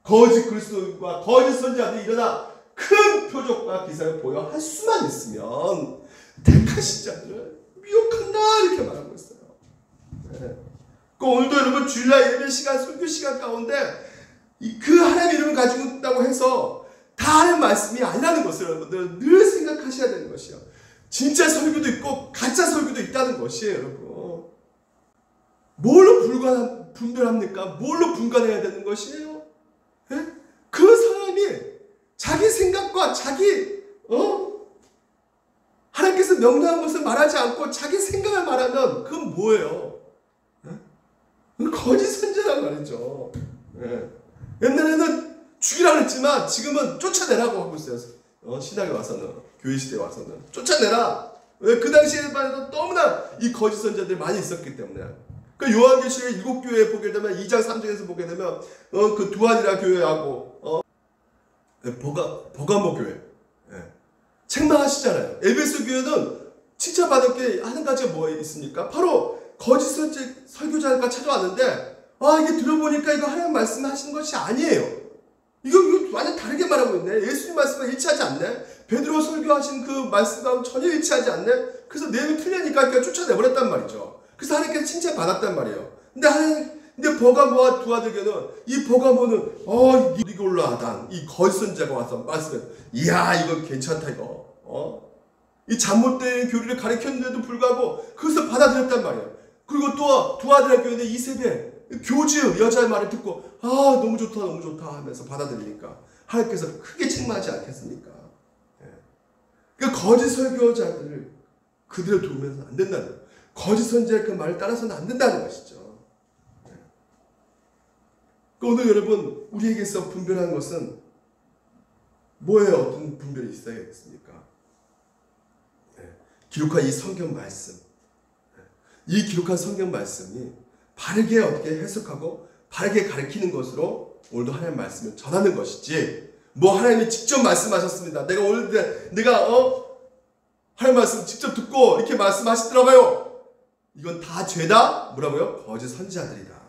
거짓 그리스도인과 거짓 선지자들이 일어나 큰 표적과 기사를 보여 할 수만 있으면 택하신 자들을 미혹한다 이렇게 말하고 있어요. 네. 오늘도 여러분 주일날 예배 시간 설교 시간 가운데 그 하나님의 이름을 가지고 있다고 해서 다 하는 말씀이 아니라는 것을 여러분들 늘 생각하셔야 되는 것이요. 진짜 설교도 있고 가짜 설교도 있다는 것이에요. 여러분 뭘로 분별합니까? 뭘로 분간해야 되는 것이에요? 예? 그 사람이 자기 생각과 자기 하나님께서 명령한 것을 말하지 않고 자기 생각을 말하면 그건 뭐예요? 예? 거짓 선지자란 말이죠. 예. 옛날에는 죽이라고 했지만 지금은 쫓아내라고 하고 있어요. 신학에 와서는 교회 시대에 와서는 쫓아내라. 왜? 그 당시에만 해도 너무나 이 거짓 선지자들이 많이 있었기 때문에. 그 요한계시록 7교회에 보게 되면 2장 3장에서 보게 되면 그 두아니라 교회하고 버가모 교회 책망하시잖아요. 에베소 교회는 칭찬받을 게 한 가지가 뭐 있습니까? 바로 거짓 설교자가 찾아왔는데 이게 들어보니까 이거 하나님 말씀 하시는 것이 아니에요. 이거 완전 다르게 말하고 있네. 예수님 말씀과 일치하지 않네. 베드로 설교하신 그 말씀과 전혀 일치하지 않네. 그래서 내용이 틀리니까 그냥 쫓아내버렸단 말이죠. 그래서 하나님께서 칭찬받았단 말이에요. 근데 버가모와 두아들에게는 이 버가모는 니골라당 이 거짓 선지자가 와서 말씀해. 이야 이거 괜찮다 이거. 이 잘못된 교리를 가르쳤는데도 불구하고 그것을 받아들였단 말이에요. 그리고 또 두아들의 교회는 이세벨 교주 여자의 말을 듣고 너무 좋다 하면서 받아들이니까 하나님께서 크게 책망하지 않겠습니까? 그 거짓 설교자들을 그들을 도우면서 안 된다는 거예요. 거짓 선지자의 그 말을 따라서는 안 된다는 것이죠. 오늘 여러분 우리에게서 분별하는 것은 뭐예요? 어떤 분별이 있어야겠습니까? 기록한 이 성경 말씀, 이 기록한 성경 말씀이 바르게 어떻게 해석하고 바르게 가르치는 것으로 오늘도 하나님의 말씀을 전하는 것이지 뭐 하나님이 직접 말씀하셨습니다. 내가 하나님 말씀 직접 듣고 이렇게 말씀하시더라고요. 이건 다 죄다 뭐라고요? 거짓 선지자들이다.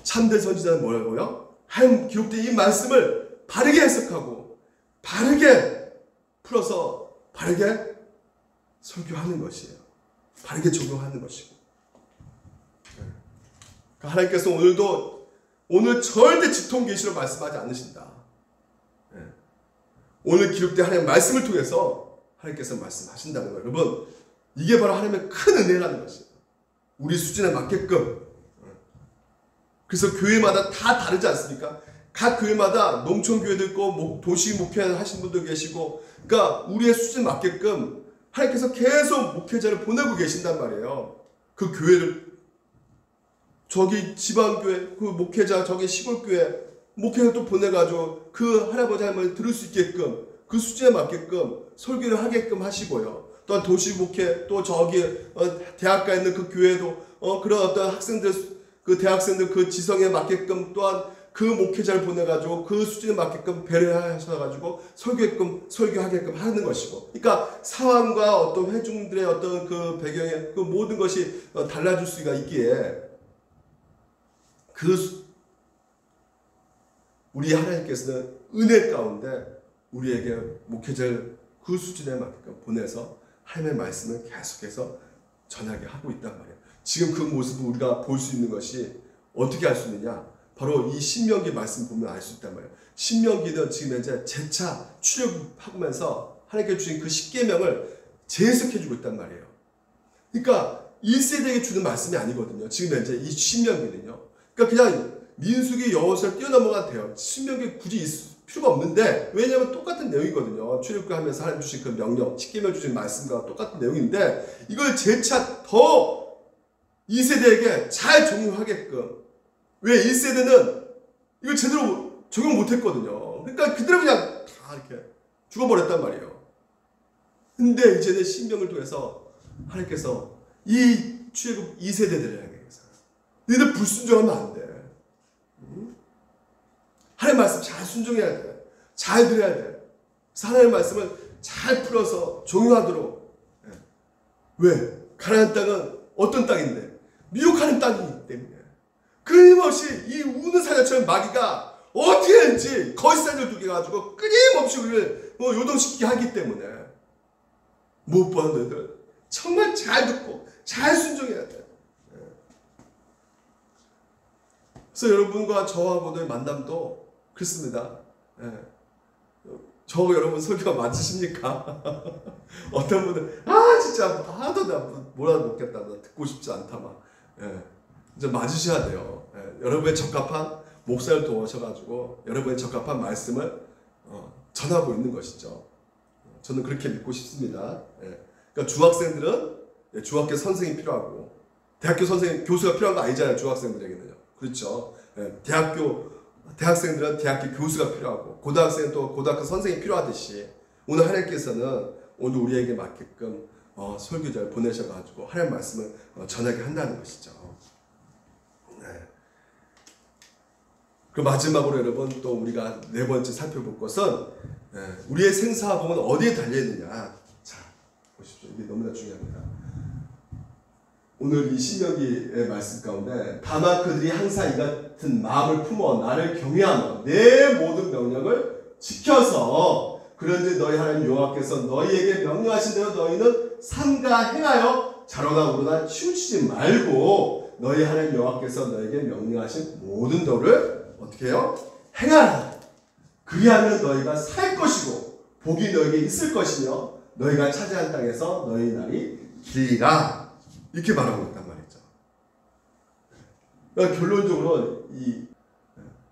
참된 선지자는 뭐라고요? 하나님 기록된 이 말씀을 바르게 해석하고 바르게 풀어서 바르게 설교하는 것이에요. 바르게 적용하는 것이고. 하나님께서 오늘 절대 직통 계시로 말씀하지 않으신다. 오늘 기록된 하나님의 말씀을 통해서 하나님께서 말씀하신다는 거예요. 여러분 이게 바로 하나님의 큰 은혜라는 것이에요. 우리 수준에 맞게끔. 그래서 교회마다 다 다르지 않습니까? 각 교회마다 농촌교회도 있고 도시 목회 하신 분도 계시고, 그러니까 우리의 수준에 맞게끔 하나님께서 계속 목회자를 보내고 계신단 말이에요. 그 교회를, 저기 지방교회 그 목회자, 저기 시골교회 목회를 또 보내가지고 그 할아버지 할머니 들을 수 있게끔 그 수준에 맞게끔 설교를 하게끔 하시고요. 또한 도시 목회, 또 저기 대학가에 있는 그 교회도 그런 어떤 학생들, 그 대학생들 그 지성에 맞게끔 또한 그 목회자를 보내가지고 그 수준에 맞게끔 배려하셔가지고 설교하게끔 하는 것이고, 그러니까 상황과 어떤 회중들의 어떤 그 배경에 그 모든 것이 달라질 수가 있기에 우리 하나님께서는 은혜 가운데 우리에게 목회자를 그 수준에 맞게끔 보내서 하나님의 말씀을 계속해서 전하게 하고 있단 말이에요. 지금 그 모습을 우리가 볼 수 있는 것이 어떻게 알 수 있느냐? 바로 이 신명기 말씀 보면 알 수 있단 말이에요. 신명기는 지금 현재 재차 출애굽하면서 하나님께 주신 그 십계명을 재해석해주고 있단 말이에요. 그러니까 1세대에게 주는 말씀이 아니거든요. 지금 현재 이 신명기는요. 그러니까 그냥 민수기 여호수아를 뛰어넘어가도 돼요. 신명기 굳이 있을 필요가 없는데, 왜냐하면 똑같은 내용이거든요. 출애굽하면서 하나님 주신 그 명령, 십계명 주신 말씀과 똑같은 내용인데, 이걸 재차 더 2세대에게 잘 적용하게끔. 왜 1세대는 이걸 제대로 적용 못했거든요. 그러니까 그대로 그냥 다 이렇게 죽어버렸단 말이에요. 근데 이제는 신명을 통해서 하나님께서 이 출애굽 2세대들에게 너희들 불순종하면 안 돼. 하나님 말씀 잘 순종해야 돼. 잘 들어야 돼. 그래서 하나님 말씀을 잘 풀어서 적용하도록. 왜? 가나안 땅은 어떤 땅인데? 미혹하는 땅이기 때문에. 끊임없이 이 우는 사자처럼 마귀가 어떻게든지 거짓사를 두게 가지고 끊임없이 우리를 요동시키게 하기 때문에 무엇보다 너희들 정말 잘 듣고 잘 순종해야 돼. 그래서 여러분과 저하고의 만남도 그렇습니다. 저 여러분 설교가 맞으십니까? 어떤 분은 진짜 하도 나 몰아먹겠다, 나 듣고 싶지 않다 막. 이제 맞으셔야 돼요. 여러분의 적합한 목사를 도와셔가지고 여러분의 적합한 말씀을 전하고 있는 것이죠. 저는 그렇게 믿고 싶습니다. 그러니까 중학생들은 중학교 선생이 필요하고, 대학교 선생님, 교수가 필요한 거 아니잖아요. 중학생들에게는요. 그렇죠. 대학생들은 대학교 교수가 필요하고, 고등학생은 또 고등학교 선생이 필요하듯이, 오늘 하나님께서는 오늘 우리에게 맞게끔 설교자를 보내셔가지고 하나님 말씀을 전하게 한다는 것이죠. 그 마지막으로 여러분, 또 우리가 네 번째 살펴볼 것은 우리의 생사복은 어디에 달려있느냐. 자, 보십시오. 이게 너무나 중요합니다. 오늘 이 신명기의 말씀 가운데, 다만 그들이 항상 이 같은 마음을 품어 나를 경외하며 내 모든 명령을 지켜서, 그런데 너희 하나님 여호와께서 너희에게 명령하신 대로 너희는 삼가 행하여 자로나 우로나 치우치지 말고, 너희 하나님 여호와께서 너희에게 명령하신 모든 도를 어떻게 해요? 행하라. 그리하면 너희가 살 것이고 복이 너희에게 있을 것이며 너희가 차지한 땅에서 너희 날이 길리라. 이렇게 말하고 있단 말이죠. 그러니까 결론적으로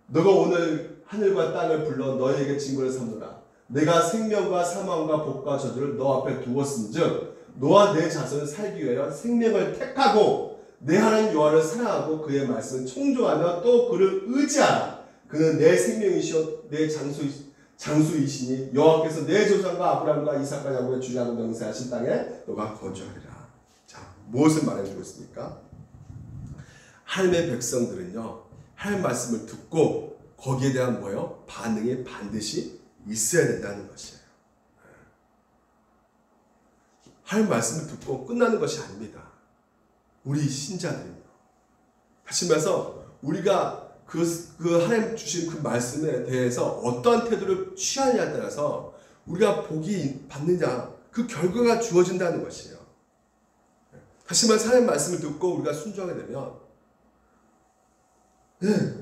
너가 오늘 하늘과 땅을 불러 너희에게 징벌을 삼노라. 내가 생명과 사망과 복과 저주를 너 앞에 두었은즉 너와 내 자손을 살기 위하여 생명을 택하고 내 하나님 여호와를 사랑하고 그의 말씀을 청종하며 또 그를 의지하라. 그는 내 생명이시오 내 장수이시니 여호와께서 내 조상과 아브라함과 이삭과 야곱의 주라고 맹세하신 땅에 너가 거주하리라. 자, 무엇을 말해주고 있습니까? 하나님의 백성들은요, 하나님 말씀을 듣고 거기에 대한 반응이 반드시 있어야 된다는 것이에요. 하나님 말씀을 듣고 끝나는 것이 아닙니다. 우리 신자들입니다. 다시 말해서 우리가 그 하나님 주신 그 말씀에 대해서 어떠한 태도를 취하느냐에 따라서 우리가 복이 받느냐, 그 결과가 주어진다는 것이에요. 다시 말해서 하나님 말씀을 듣고 우리가 순종하게 되면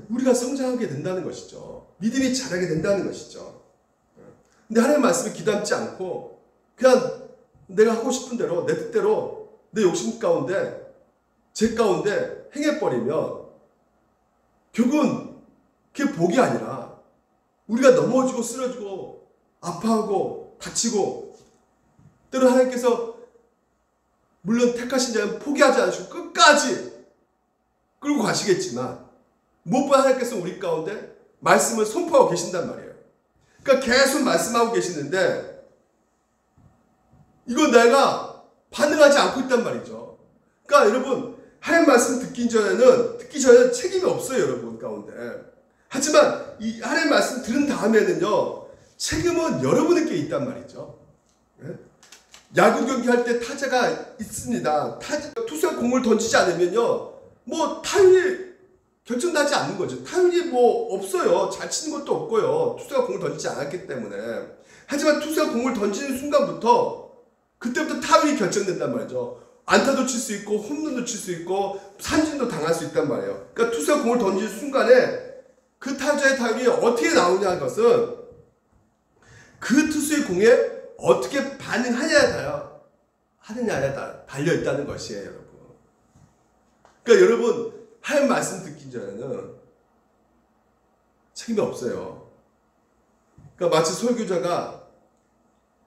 우리가 성장하게 된다는 것이죠. 믿음이 자라게 된다는 것이죠. 근데 하나님 말씀을 귀담지 않고 그냥 내가 하고 싶은 대로 내 뜻대로 내 욕심 가운데 제 가운데 행해버리면 결국은 그게 복이 아니라 우리가 넘어지고 쓰러지고 아파하고 다치고 때로 하나님께서 물론 택하신 자는 포기하지 않으시고 끝까지 끌고 가시겠지만 무엇보다 하나님께서 우리 가운데 말씀을 선포하고 계신단 말이에요. 그러니까 계속 말씀하고 계시는데 이건 내가 반응하지 않고 있단 말이죠. 그러니까 여러분 하나님 말씀 듣기 전에는 책임이 없어요, 여러분 가운데. 하지만 이 하나님 말씀 들은 다음에는요, 책임은 여러분에게 있단 말이죠. 야구 경기 할 때 타자가 있습니다. 투수가 공을 던지지 않으면요, 뭐 타율이 결정나지 않는 거죠. 타율이 뭐 없어요. 잘 치는 것도 없고요. 투수가 공을 던지지 않았기 때문에. 하지만 투수가 공을 던지는 순간부터 그때부터 타율이 결정된단 말이죠. 안타도 칠 수 있고 홈런도 칠 수 있고 삼진도 당할 수 있단 말이에요. 그러니까 투수가 공을 던지는 순간에 그 타자의 타율이 어떻게 나오냐는 것은 그 투수의 공에 어떻게 반응하느냐에 달려있다는 것이에요, 여러분. 그러니까 여러분 하나님 말씀 듣기 전에는 책임이 없어요. 그러니까 마치 설교자가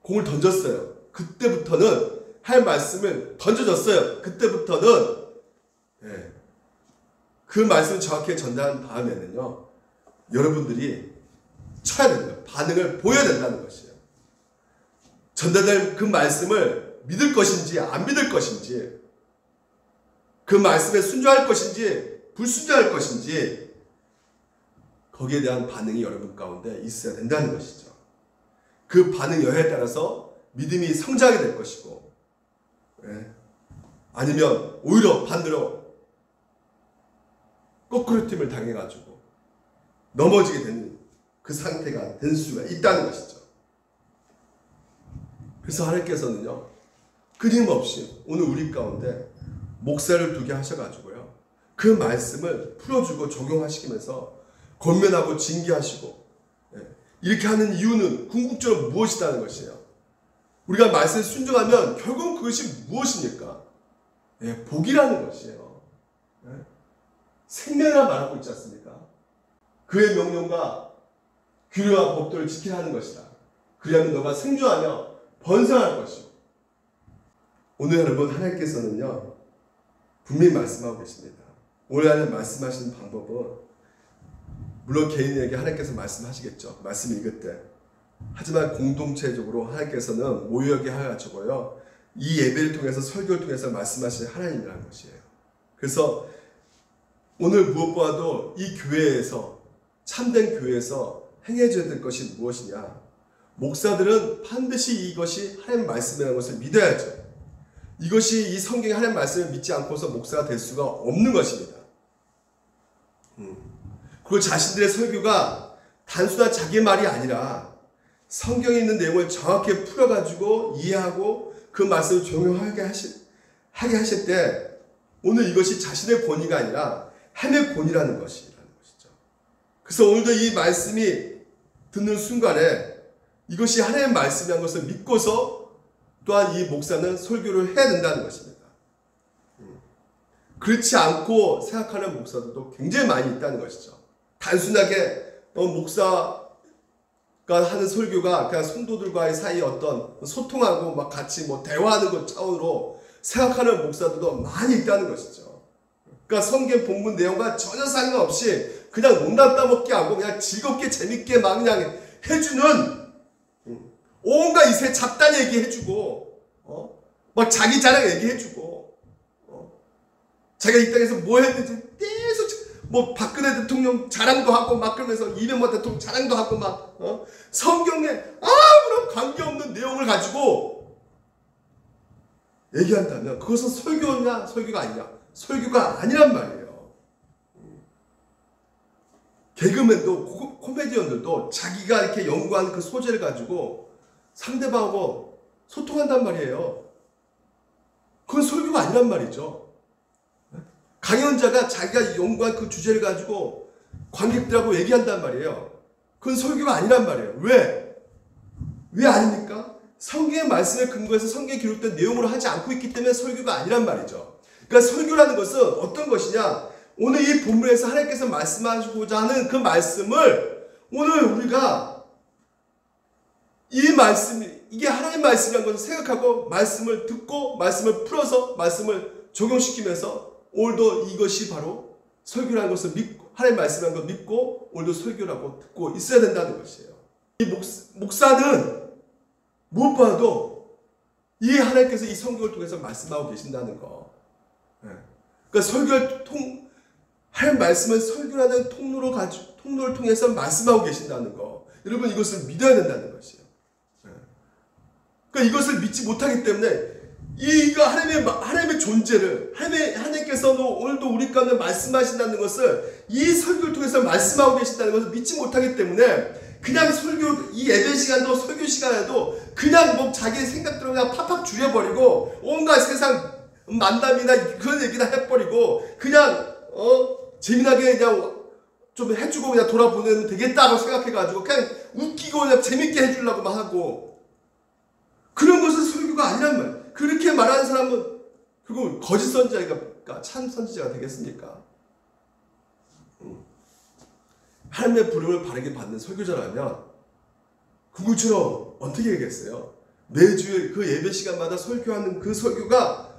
공을 던졌어요. 그때부터는 하나님 말씀을 던져줬어요. 그때부터는 그 말씀을 정확히 전달한 다음에는요, 여러분들이 쳐야 됩니다. 반응을 보여야 된다는 것이에요. 전달된 그 말씀을 믿을 것인지 안 믿을 것인지, 그 말씀에 순종할 것인지 불순종할 것인지, 거기에 대한 반응이 여러분 가운데 있어야 된다는 것이죠. 그 반응 여하에 따라서 믿음이 성장하게 될 것이고, 아니면 오히려 반대로 거꾸로 팀을 당해가지고 넘어지게 되는 그 상태가 될 수가 있다는 것이죠. 그래서 하나님께서는요, 끊임없이 오늘 우리 가운데 목사를 두게 하셔가지고요, 그 말씀을 풀어주고 적용하시면서 권면하고 징계하시고, 이렇게 하는 이유는 궁극적으로 무엇이라는 것이에요. 우리가 말씀에 순종하면 결국 그것이 무엇입니까? 복이라는 것이에요. 생명이라 말하고 있지 않습니까? 그의 명령과 규례와 법도를 지켜야 하는 것이다. 그리하면 너가 생존하며 번성할 것이고. 오늘 여러분 하나님께서는요, 분명히 말씀하고 계십니다. 오늘 하나님 말씀하시는 방법은 물론 개인에게 하나님께서 말씀하시겠죠. 말씀 읽을 때. 하지만 공동체적으로 하나님께서는 모여게 해가지고요, 이 예배를 통해서 설교를 통해서 말씀하시는 하나님이라는 것이에요. 그래서 오늘 무엇보다도 이 교회에서, 참된 교회에서 행해져야 될 것이 무엇이냐. 목사들은 반드시 이것이 하나님 말씀이라는 것을 믿어야죠. 이것이 이 성경의 하나님 말씀을 믿지 않고서 목사가 될 수가 없는 것입니다. 그리고 자신들의 설교가 단순한 자기 말이 아니라 성경에 있는 내용을 정확히 풀어가지고 이해하고 그 말씀을 적용하게 하실 때 오늘 이것이 자신의 권위가 아니라 하나님의 권위라는 것이라는 것이죠. 그래서 오늘도 이 말씀이 듣는 순간에 이것이 하나님의 말씀이라는 것을 믿고서 또한 이 목사는 설교를 해야 된다는 것입니다. 그렇지 않고 생각하는 목사들도 굉장히 많이 있다는 것이죠. 단순하게 목사가 하는 설교가 그냥 성도들과의 사이에 어떤 소통하고 막 같이 대화하는 것 차원으로 생각하는 목사들도 많이 있다는 것이죠. 그러니까 성경 본문 내용과 전혀 상관없이 그냥 농담 따먹게 하고 그냥 즐겁게 재밌게 막 그냥 해주는, 온갖 이세 잡단 얘기해주고, 막 자기 자랑 얘기해주고, 자기가 이 땅에서 뭐 했는지 계속 박근혜 대통령 자랑도 하고 막 그러면서 이명박 대통령 자랑도 하고 막 성경에 아무런 관계없는 내용을 가지고 얘기한다면 그것은 설교냐 설교가 아니냐? 설교가 아니란 말이에요. 개그맨도 코미디언들도 자기가 이렇게 연구한 그 소재를 가지고 상대방하고 소통한단 말이에요. 그건 설교가 아니란 말이죠. 강연자가 자기가 연구한 그 주제를 가지고 관객들하고 얘기한단 말이에요. 그건 설교가 아니란 말이에요. 왜? 왜 아닙니까? 성경의 말씀에 근거해서 성경에 기록된 내용으로 하지 않고 있기 때문에 설교가 아니란 말이죠. 그러니까 설교라는 것은 어떤 것이냐? 오늘 이 본문에서 하나님께서 말씀하시고자 하는 그 말씀을 오늘 우리가 이 말씀이 이게 하나님 말씀이라는 것을 생각하고 말씀을 듣고 말씀을 풀어서 말씀을 적용시키면서 오늘도 이것이 바로 설교라는 것을 믿고 하나님 말씀이라는 걸 믿고 오늘도 설교라고 듣고 있어야 된다는 것이에요. 이 목사는 무엇보다도 이 하나님께서 이 성경을 통해서 말씀하고 계신다는 거. 그러니까 설교를 하나님 말씀은 설교라는 통로를 통해서 말씀하고 계신다는 거. 여러분 이것을 믿어야 된다는 것이에요. 그러니까 이것을 믿지 못하기 때문에 이거 하나님의 존재를 하나님께서도 오늘도 우리 가운데 말씀하신다는 것을 이 설교를 통해서 말씀하고 계신다는 것을 믿지 못하기 때문에 그냥 설교 이 예배 시간도 설교 시간에도 그냥 뭐 자기 생각대로 그냥 팍팍 줄여버리고 온갖 세상 만담이나 그런 얘기나 해버리고 그냥 재미나게 그냥 좀 해주고 그냥 돌아보내면 되겠다고 생각해가지고 그냥 웃기고 그냥 재밌게 해주려고만 하고 그런 것은 설교가 아니란 말. 그렇게 말하는 사람은 결국 거짓 선지자가 참 선지자가 되겠습니까? 하나님의 부름을 바르게 받는 설교자라면 그것처럼 어떻게 하겠어요? 매주 그 예배 시간마다 설교하는 그 설교가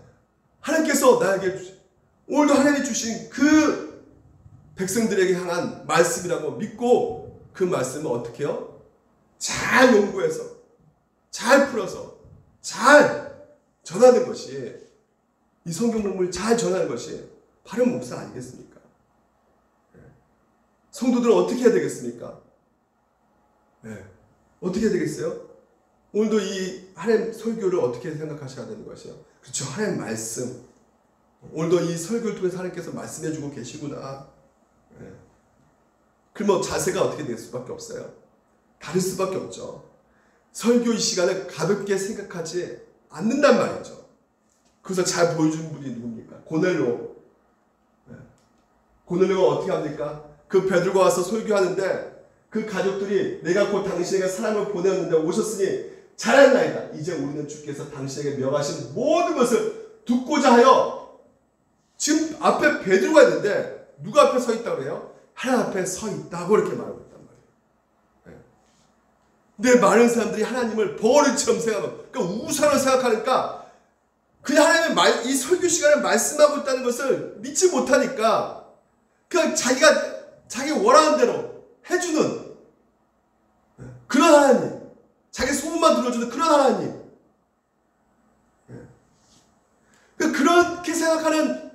하나님께서 나에게 오늘도 하나님이 주신 그 백성들에게 향한 말씀이라고 믿고 그 말씀을 어떻게 해요? 잘 연구해서 잘 풀어서 잘 전하는 것이 이 성경 본문을 잘 전하는 것이 바른 목사 아니겠습니까? 성도들은 어떻게 해야 되겠습니까? 어떻게 해야 되겠어요? 오늘도 이 하나님 설교를 어떻게 생각하셔야 되는 것이요? 그렇죠. 하나님 말씀. 오늘도 이 설교를 통해서 하나님께서 말씀해주고 계시구나. 그러면 자세가 어떻게 될 수밖에 없어요? 다를 수밖에 없죠. 설교 이 시간을 가볍게 생각하지 않는단 말이죠. 그래서 잘 보여준 분이 누굽니까? 고넬료. 고넬료가 어떻게 합니까? 그 베드로가 와서 설교하는데 그 가족들이 내가 곧 당신에게 사람을 보내었는데 오셨으니 잘했나이다. 이제 우리는 주께서 당신에게 명하신 모든 것을 듣고자 하여 지금 앞에 베드로가 있는데 누가 앞에 서 있다고 해요? 하나님 앞에 서 있다고 이렇게 말하고 있단 말이에요. 근데 많은 사람들이 하나님을 버릇처럼 생각하고 그러니까 우상을 생각하니까 그냥 하나님의 이 설교 시간에 말씀하고 있다는 것을 믿지 못하니까 그냥 자기 원하는 대로 해주는 그런 하나님, 자기 소문만 들어주는 그런 하나님, 그렇게 생각하는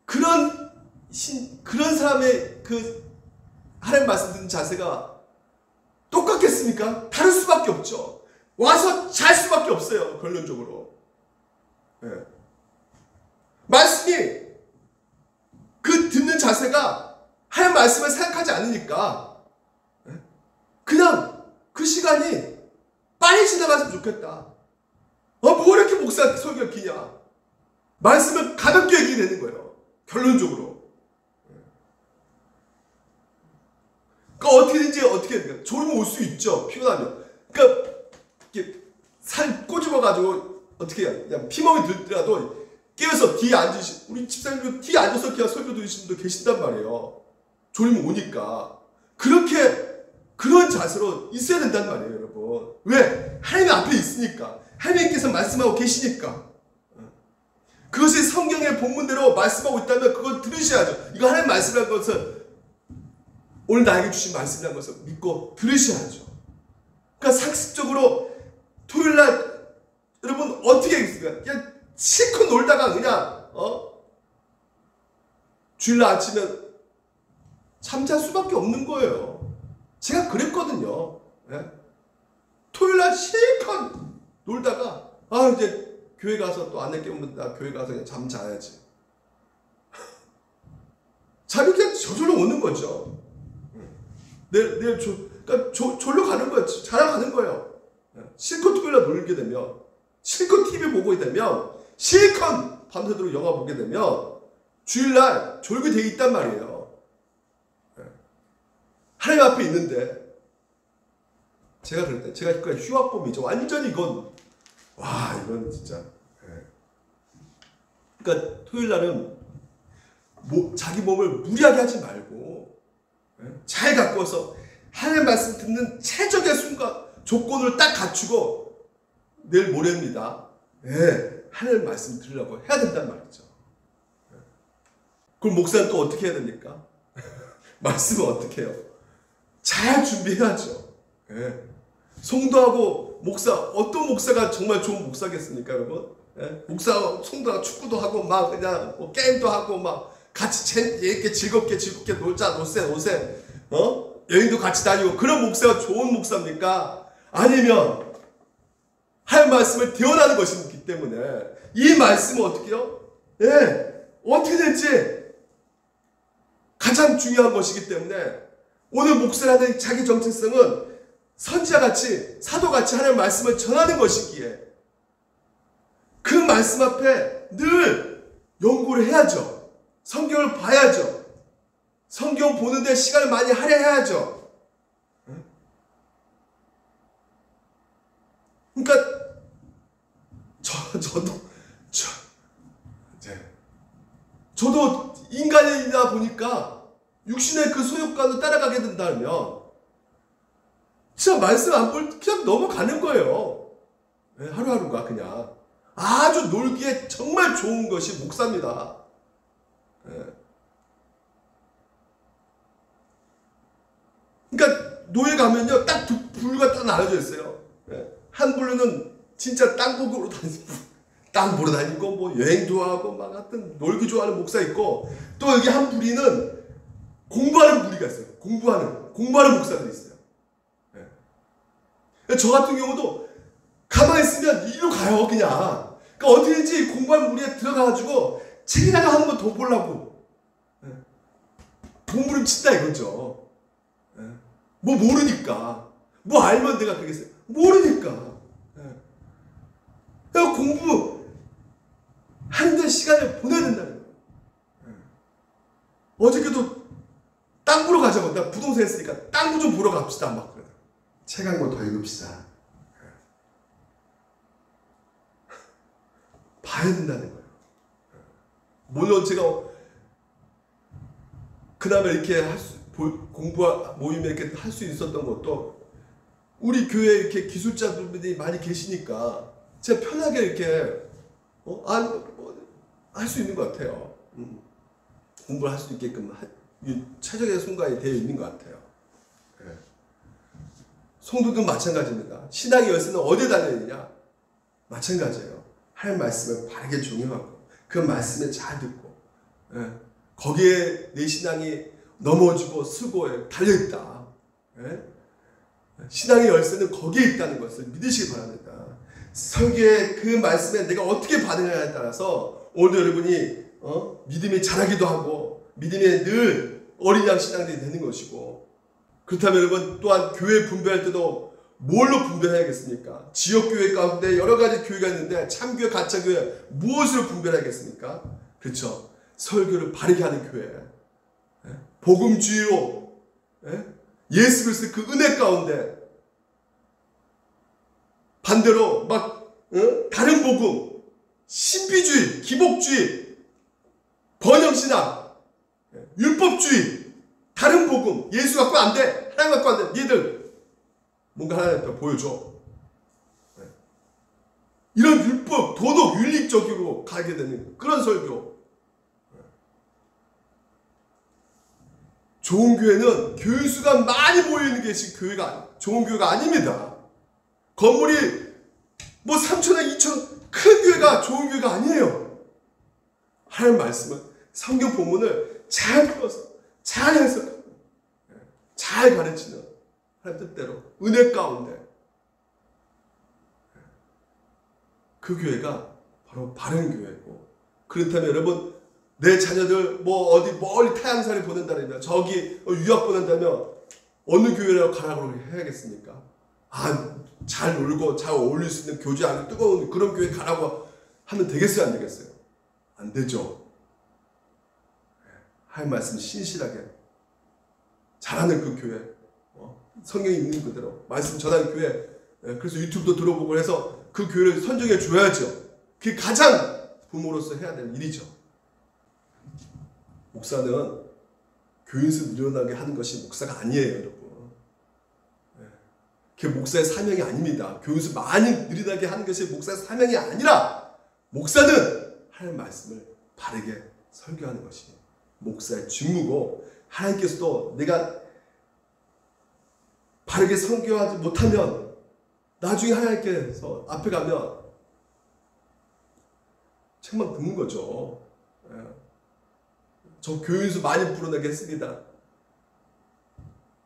그런 사람의 그 하나님 말씀 듣는 자세가 똑같겠습니까? 다를 수밖에 없죠. 와서 잘 수밖에 없어요. 결론적으로. 말씀이 그 듣는 자세가 하나님 말씀을 생각하지 않으니까 그냥 그 시간이 빨리 지나갔으면 좋겠다. 뭐 이렇게 목사 설교가 기냐. 말씀을 가볍게 얘기해 내는 거예요. 결론적으로. 그러니까 어떻게든지 어떻게 해야 졸음 올 수 있죠. 피곤하면. 그러니까 이렇게 살 꼬집어가지고 어떻게 해야 그냥 피멍이 들더라도 깨어서 뒤에 앉으신 우리 집사님도 뒤에 앉아서 그냥 설교 들으시는 분도 계신단 말이에요. 졸음이 오니까. 그런 자세로 있어야 된단 말이에요, 여러분. 왜? 하나님 앞에 있으니까. 하나님께서 말씀하고 계시니까. 그것이 성경의 본문대로 말씀하고 있다면 그걸 들으셔야죠. 이거 하나님 말씀이라는 것을 오늘 나에게 주신 말씀이라는 것을 믿고 들으셔야죠. 그러니까 상습적으로 토요일날 여러분 어떻게 하겠습니까? 그냥 실컷 놀다가 그냥 주일날 아침에 잠잘 수밖에 없는 거예요. 제가 그랬거든요. 토요일날 실컷 놀다가 이제 교회 가서 또 아내 깨우면 나 교회 가서 그냥 잠 자야지. 잠이 그냥 저절로 오는 거죠. 내일 그러니까 졸로 가는 거예요. 자러 가는 거예요. 실컷 토요일날 놀게 되면 실컷 TV 보게 되면 실컷 밤새도록 영화 보게 되면 주일날 졸게 돼 있단 말이에요. 하나님 앞에 있는데 제가 그럴 때 제가 그러니까 휴학범이죠. 완전히 이건 와, 이건 진짜. 예. 그러니까 토요일 날은 자기 몸을 무리하게 하지 말고, 예? 잘 가꾸어서 하나님 말씀 듣는 최적의 순간 조건을 딱 갖추고 내일 모레입니다. 예, 하나님 말씀 들으려고 해야 된단 말이죠. 예. 그럼 목사는 또 어떻게 해야 됩니까? 말씀은 어떻게 해요? 잘 준비해야죠. 예. 성도하고 목사, 어떤 목사가 정말 좋은 목사겠습니까, 여러분? 예? 성도가 축구도 하고 막 그냥 뭐 게임도 하고 막 같이 이렇게 즐겁게 놀자, 노세, 여행도 같이 다니고 그런 목사가 좋은 목사입니까? 아니면 할 말씀을 대언하는 것이기 때문에 이 말씀은 어떻게 해요? 예, 어떻게 될지 가장 중요한 것이기 때문에 오늘 목사라는 자기 정체성은 선지자같이 사도같이 하나님의 말씀을 전하는 것이기에 그 말씀 앞에 늘 연구를 해야죠. 성경을 봐야죠. 성경 보는데 시간을 많이 할애해야죠. 그러니까 저도 인간이다 보니까 육신의 그 소욕과도 따라가게 된다면 진짜 말씀 안 볼 그냥 넘어가는 거예요. 하루하루가 그냥 아주 놀기에 정말 좋은 것이 목사입니다. 그러니까 노예 가면요 딱 두 부류가 딱 나눠져 있어요. 한 부류는 진짜 땅 보러 다니고 뭐 여행도 하고 막 하여튼 놀기 좋아하는 목사 있고 또 여기 한 부류는 공부하는 부류가 있어요. 공부하는 목사들이 있어요. 저 같은 경우도 가만히 있으면 이리로 가요 그냥. 그러니까 어떻게든지 공부하는 무리에 들어가가지고 책이라도 한 번 더 보려고 몸부림친다 이거죠. 뭐 모르니까. 뭐 알면 내가 그러겠어요. 모르니까. 그러니까 공부하는데 시간을 보내야 된다는 거예요. 어저께도 땅 보러 가자고. 나 부동산 했으니까 땅 좀 보러 갑시다. 막 그러다. 책 한 권 더 읽읍시다. 봐야 된다는 거예요. 물론 제가 그다음에 이렇게 공부 모임에 이렇게 할 수 있었던 것도 우리 교회에 이렇게 기술자들이 많이 계시니까 제가 편하게 이렇게 할 수 있는 것 같아요. 공부를 할 수 있게끔 최적의 순간이 되어 있는 것 같아요. 성도도 마찬가지입니다. 신앙의 열쇠는 어디에 달려있느냐? 마찬가지예요. 할 말씀을 바르게 종용하고 그 말씀을 잘 듣고 거기에 내 신앙이 넘어지고 수고에 달려있다. 신앙의 열쇠는 거기에 있다는 것을 믿으시기 바랍니다. 설교의 그 말씀에 내가 어떻게 반응하냐에 따라서 오늘 여러분이 믿음이 자라기도 하고 믿음이 늘 어린 양 신앙들이 되는 것이고 그렇다면 여러분 또한 교회 분배할 때도 뭘로 분별해야겠습니까? 지역교회 가운데 여러 가지 교회가 있는데 참교회, 가짜교회 무엇으로 분별하겠습니까? 그렇죠. 설교를 바르게 하는 교회. 복음주의로 예수 그리스도의 그 은혜 가운데 반대로 막 다른 복음, 신비주의, 기복주의, 번영신앙, 율법주의, 다른 복음, 예수 갖고 안 돼, 하나님 갖고 안 돼, 니들 뭔가 하나님 앞에 보여줘. 이런 율법, 도덕, 윤리적으로 가게 되는 그런 설교. 좋은 교회는 교인수가 많이 모여있는 것이 좋은 교회가 아닙니다. 건물이 뭐 3,000원, 2,000원 큰 교회가 좋은 교회가 아니에요. 하나님 말씀은 성경 본문을 잘 풀어서 잘 해석하고 잘 가르치는 하나님 뜻대로 은혜 가운데 그 교회가 바로 바른 교회고 그렇다면 여러분 내 자녀들 뭐 어디 멀리 타향살이 보낸다면 저기 유학 보낸다면 어느 교회라고 가라고 해야겠습니까? 잘 놀고 잘 어울릴 수 있는 교제 안에 뜨거운 그런 교회 가라고 하면 되겠어요? 안 되겠어요? 안 되죠. 할 말씀 신실하게 잘하는 그 교회 성경이 있는 그대로 말씀 전하는 교회 그래서 유튜브도 들어보고 해서 그 교회를 선정해 줘야죠. 그게 가장 부모로서 해야 될 일이죠. 목사는 교인수 늘어나게 하는 것이 목사가 아니에요, 여러분. 그게 목사의 사명이 아닙니다. 교인수 많이 늘어나게 하는 것이 목사의 사명이 아니라 목사는 하나님의 말씀을 바르게 설교하는 것이 목사의 직무고, 하나님께서도 내가 바르게 설교하지 못하면 나중에 하나님께서 앞에 가면 책만 붓는 거죠. 저 교인수 많이 불어나게 했습니다.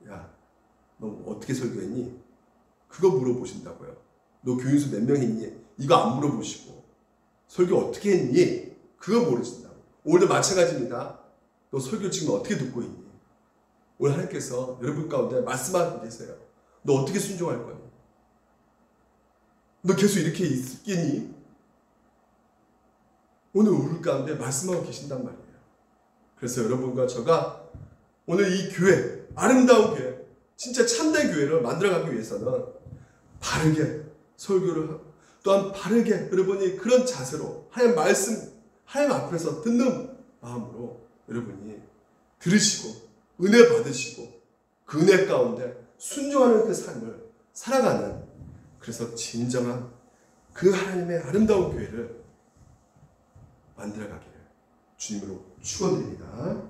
야, 너 어떻게 설교했니? 그거 물어보신다고요. 너 교인수 몇 명 했니? 이거 안 물어보시고 설교 어떻게 했니? 그거 모르신다고. 오늘도 마찬가지입니다. 너 설교 지금 어떻게 듣고 있니? 오늘 하나님께서 여러분 가운데 말씀하고 계세요. 너 어떻게 순종할 거니? 너 계속 이렇게 있겠니? 오늘 우리 가운데 말씀하고 계신단 말이에요. 그래서 여러분과 저가 오늘 이 교회, 아름다운 교회, 진짜 참된 교회를 만들어가기 위해서는 바르게 설교를 하고, 또한 바르게 여러분이 그런 자세로 하나님 말씀, 하나님 앞에서 듣는 마음으로 여러분이 들으시고 은혜 받으시고 그 은혜 가운데 순종하는 그 삶을 살아가는, 그래서 진정한 그 하나님의 아름다운 교회를 만들어가기를 주님으로 축원드립니다.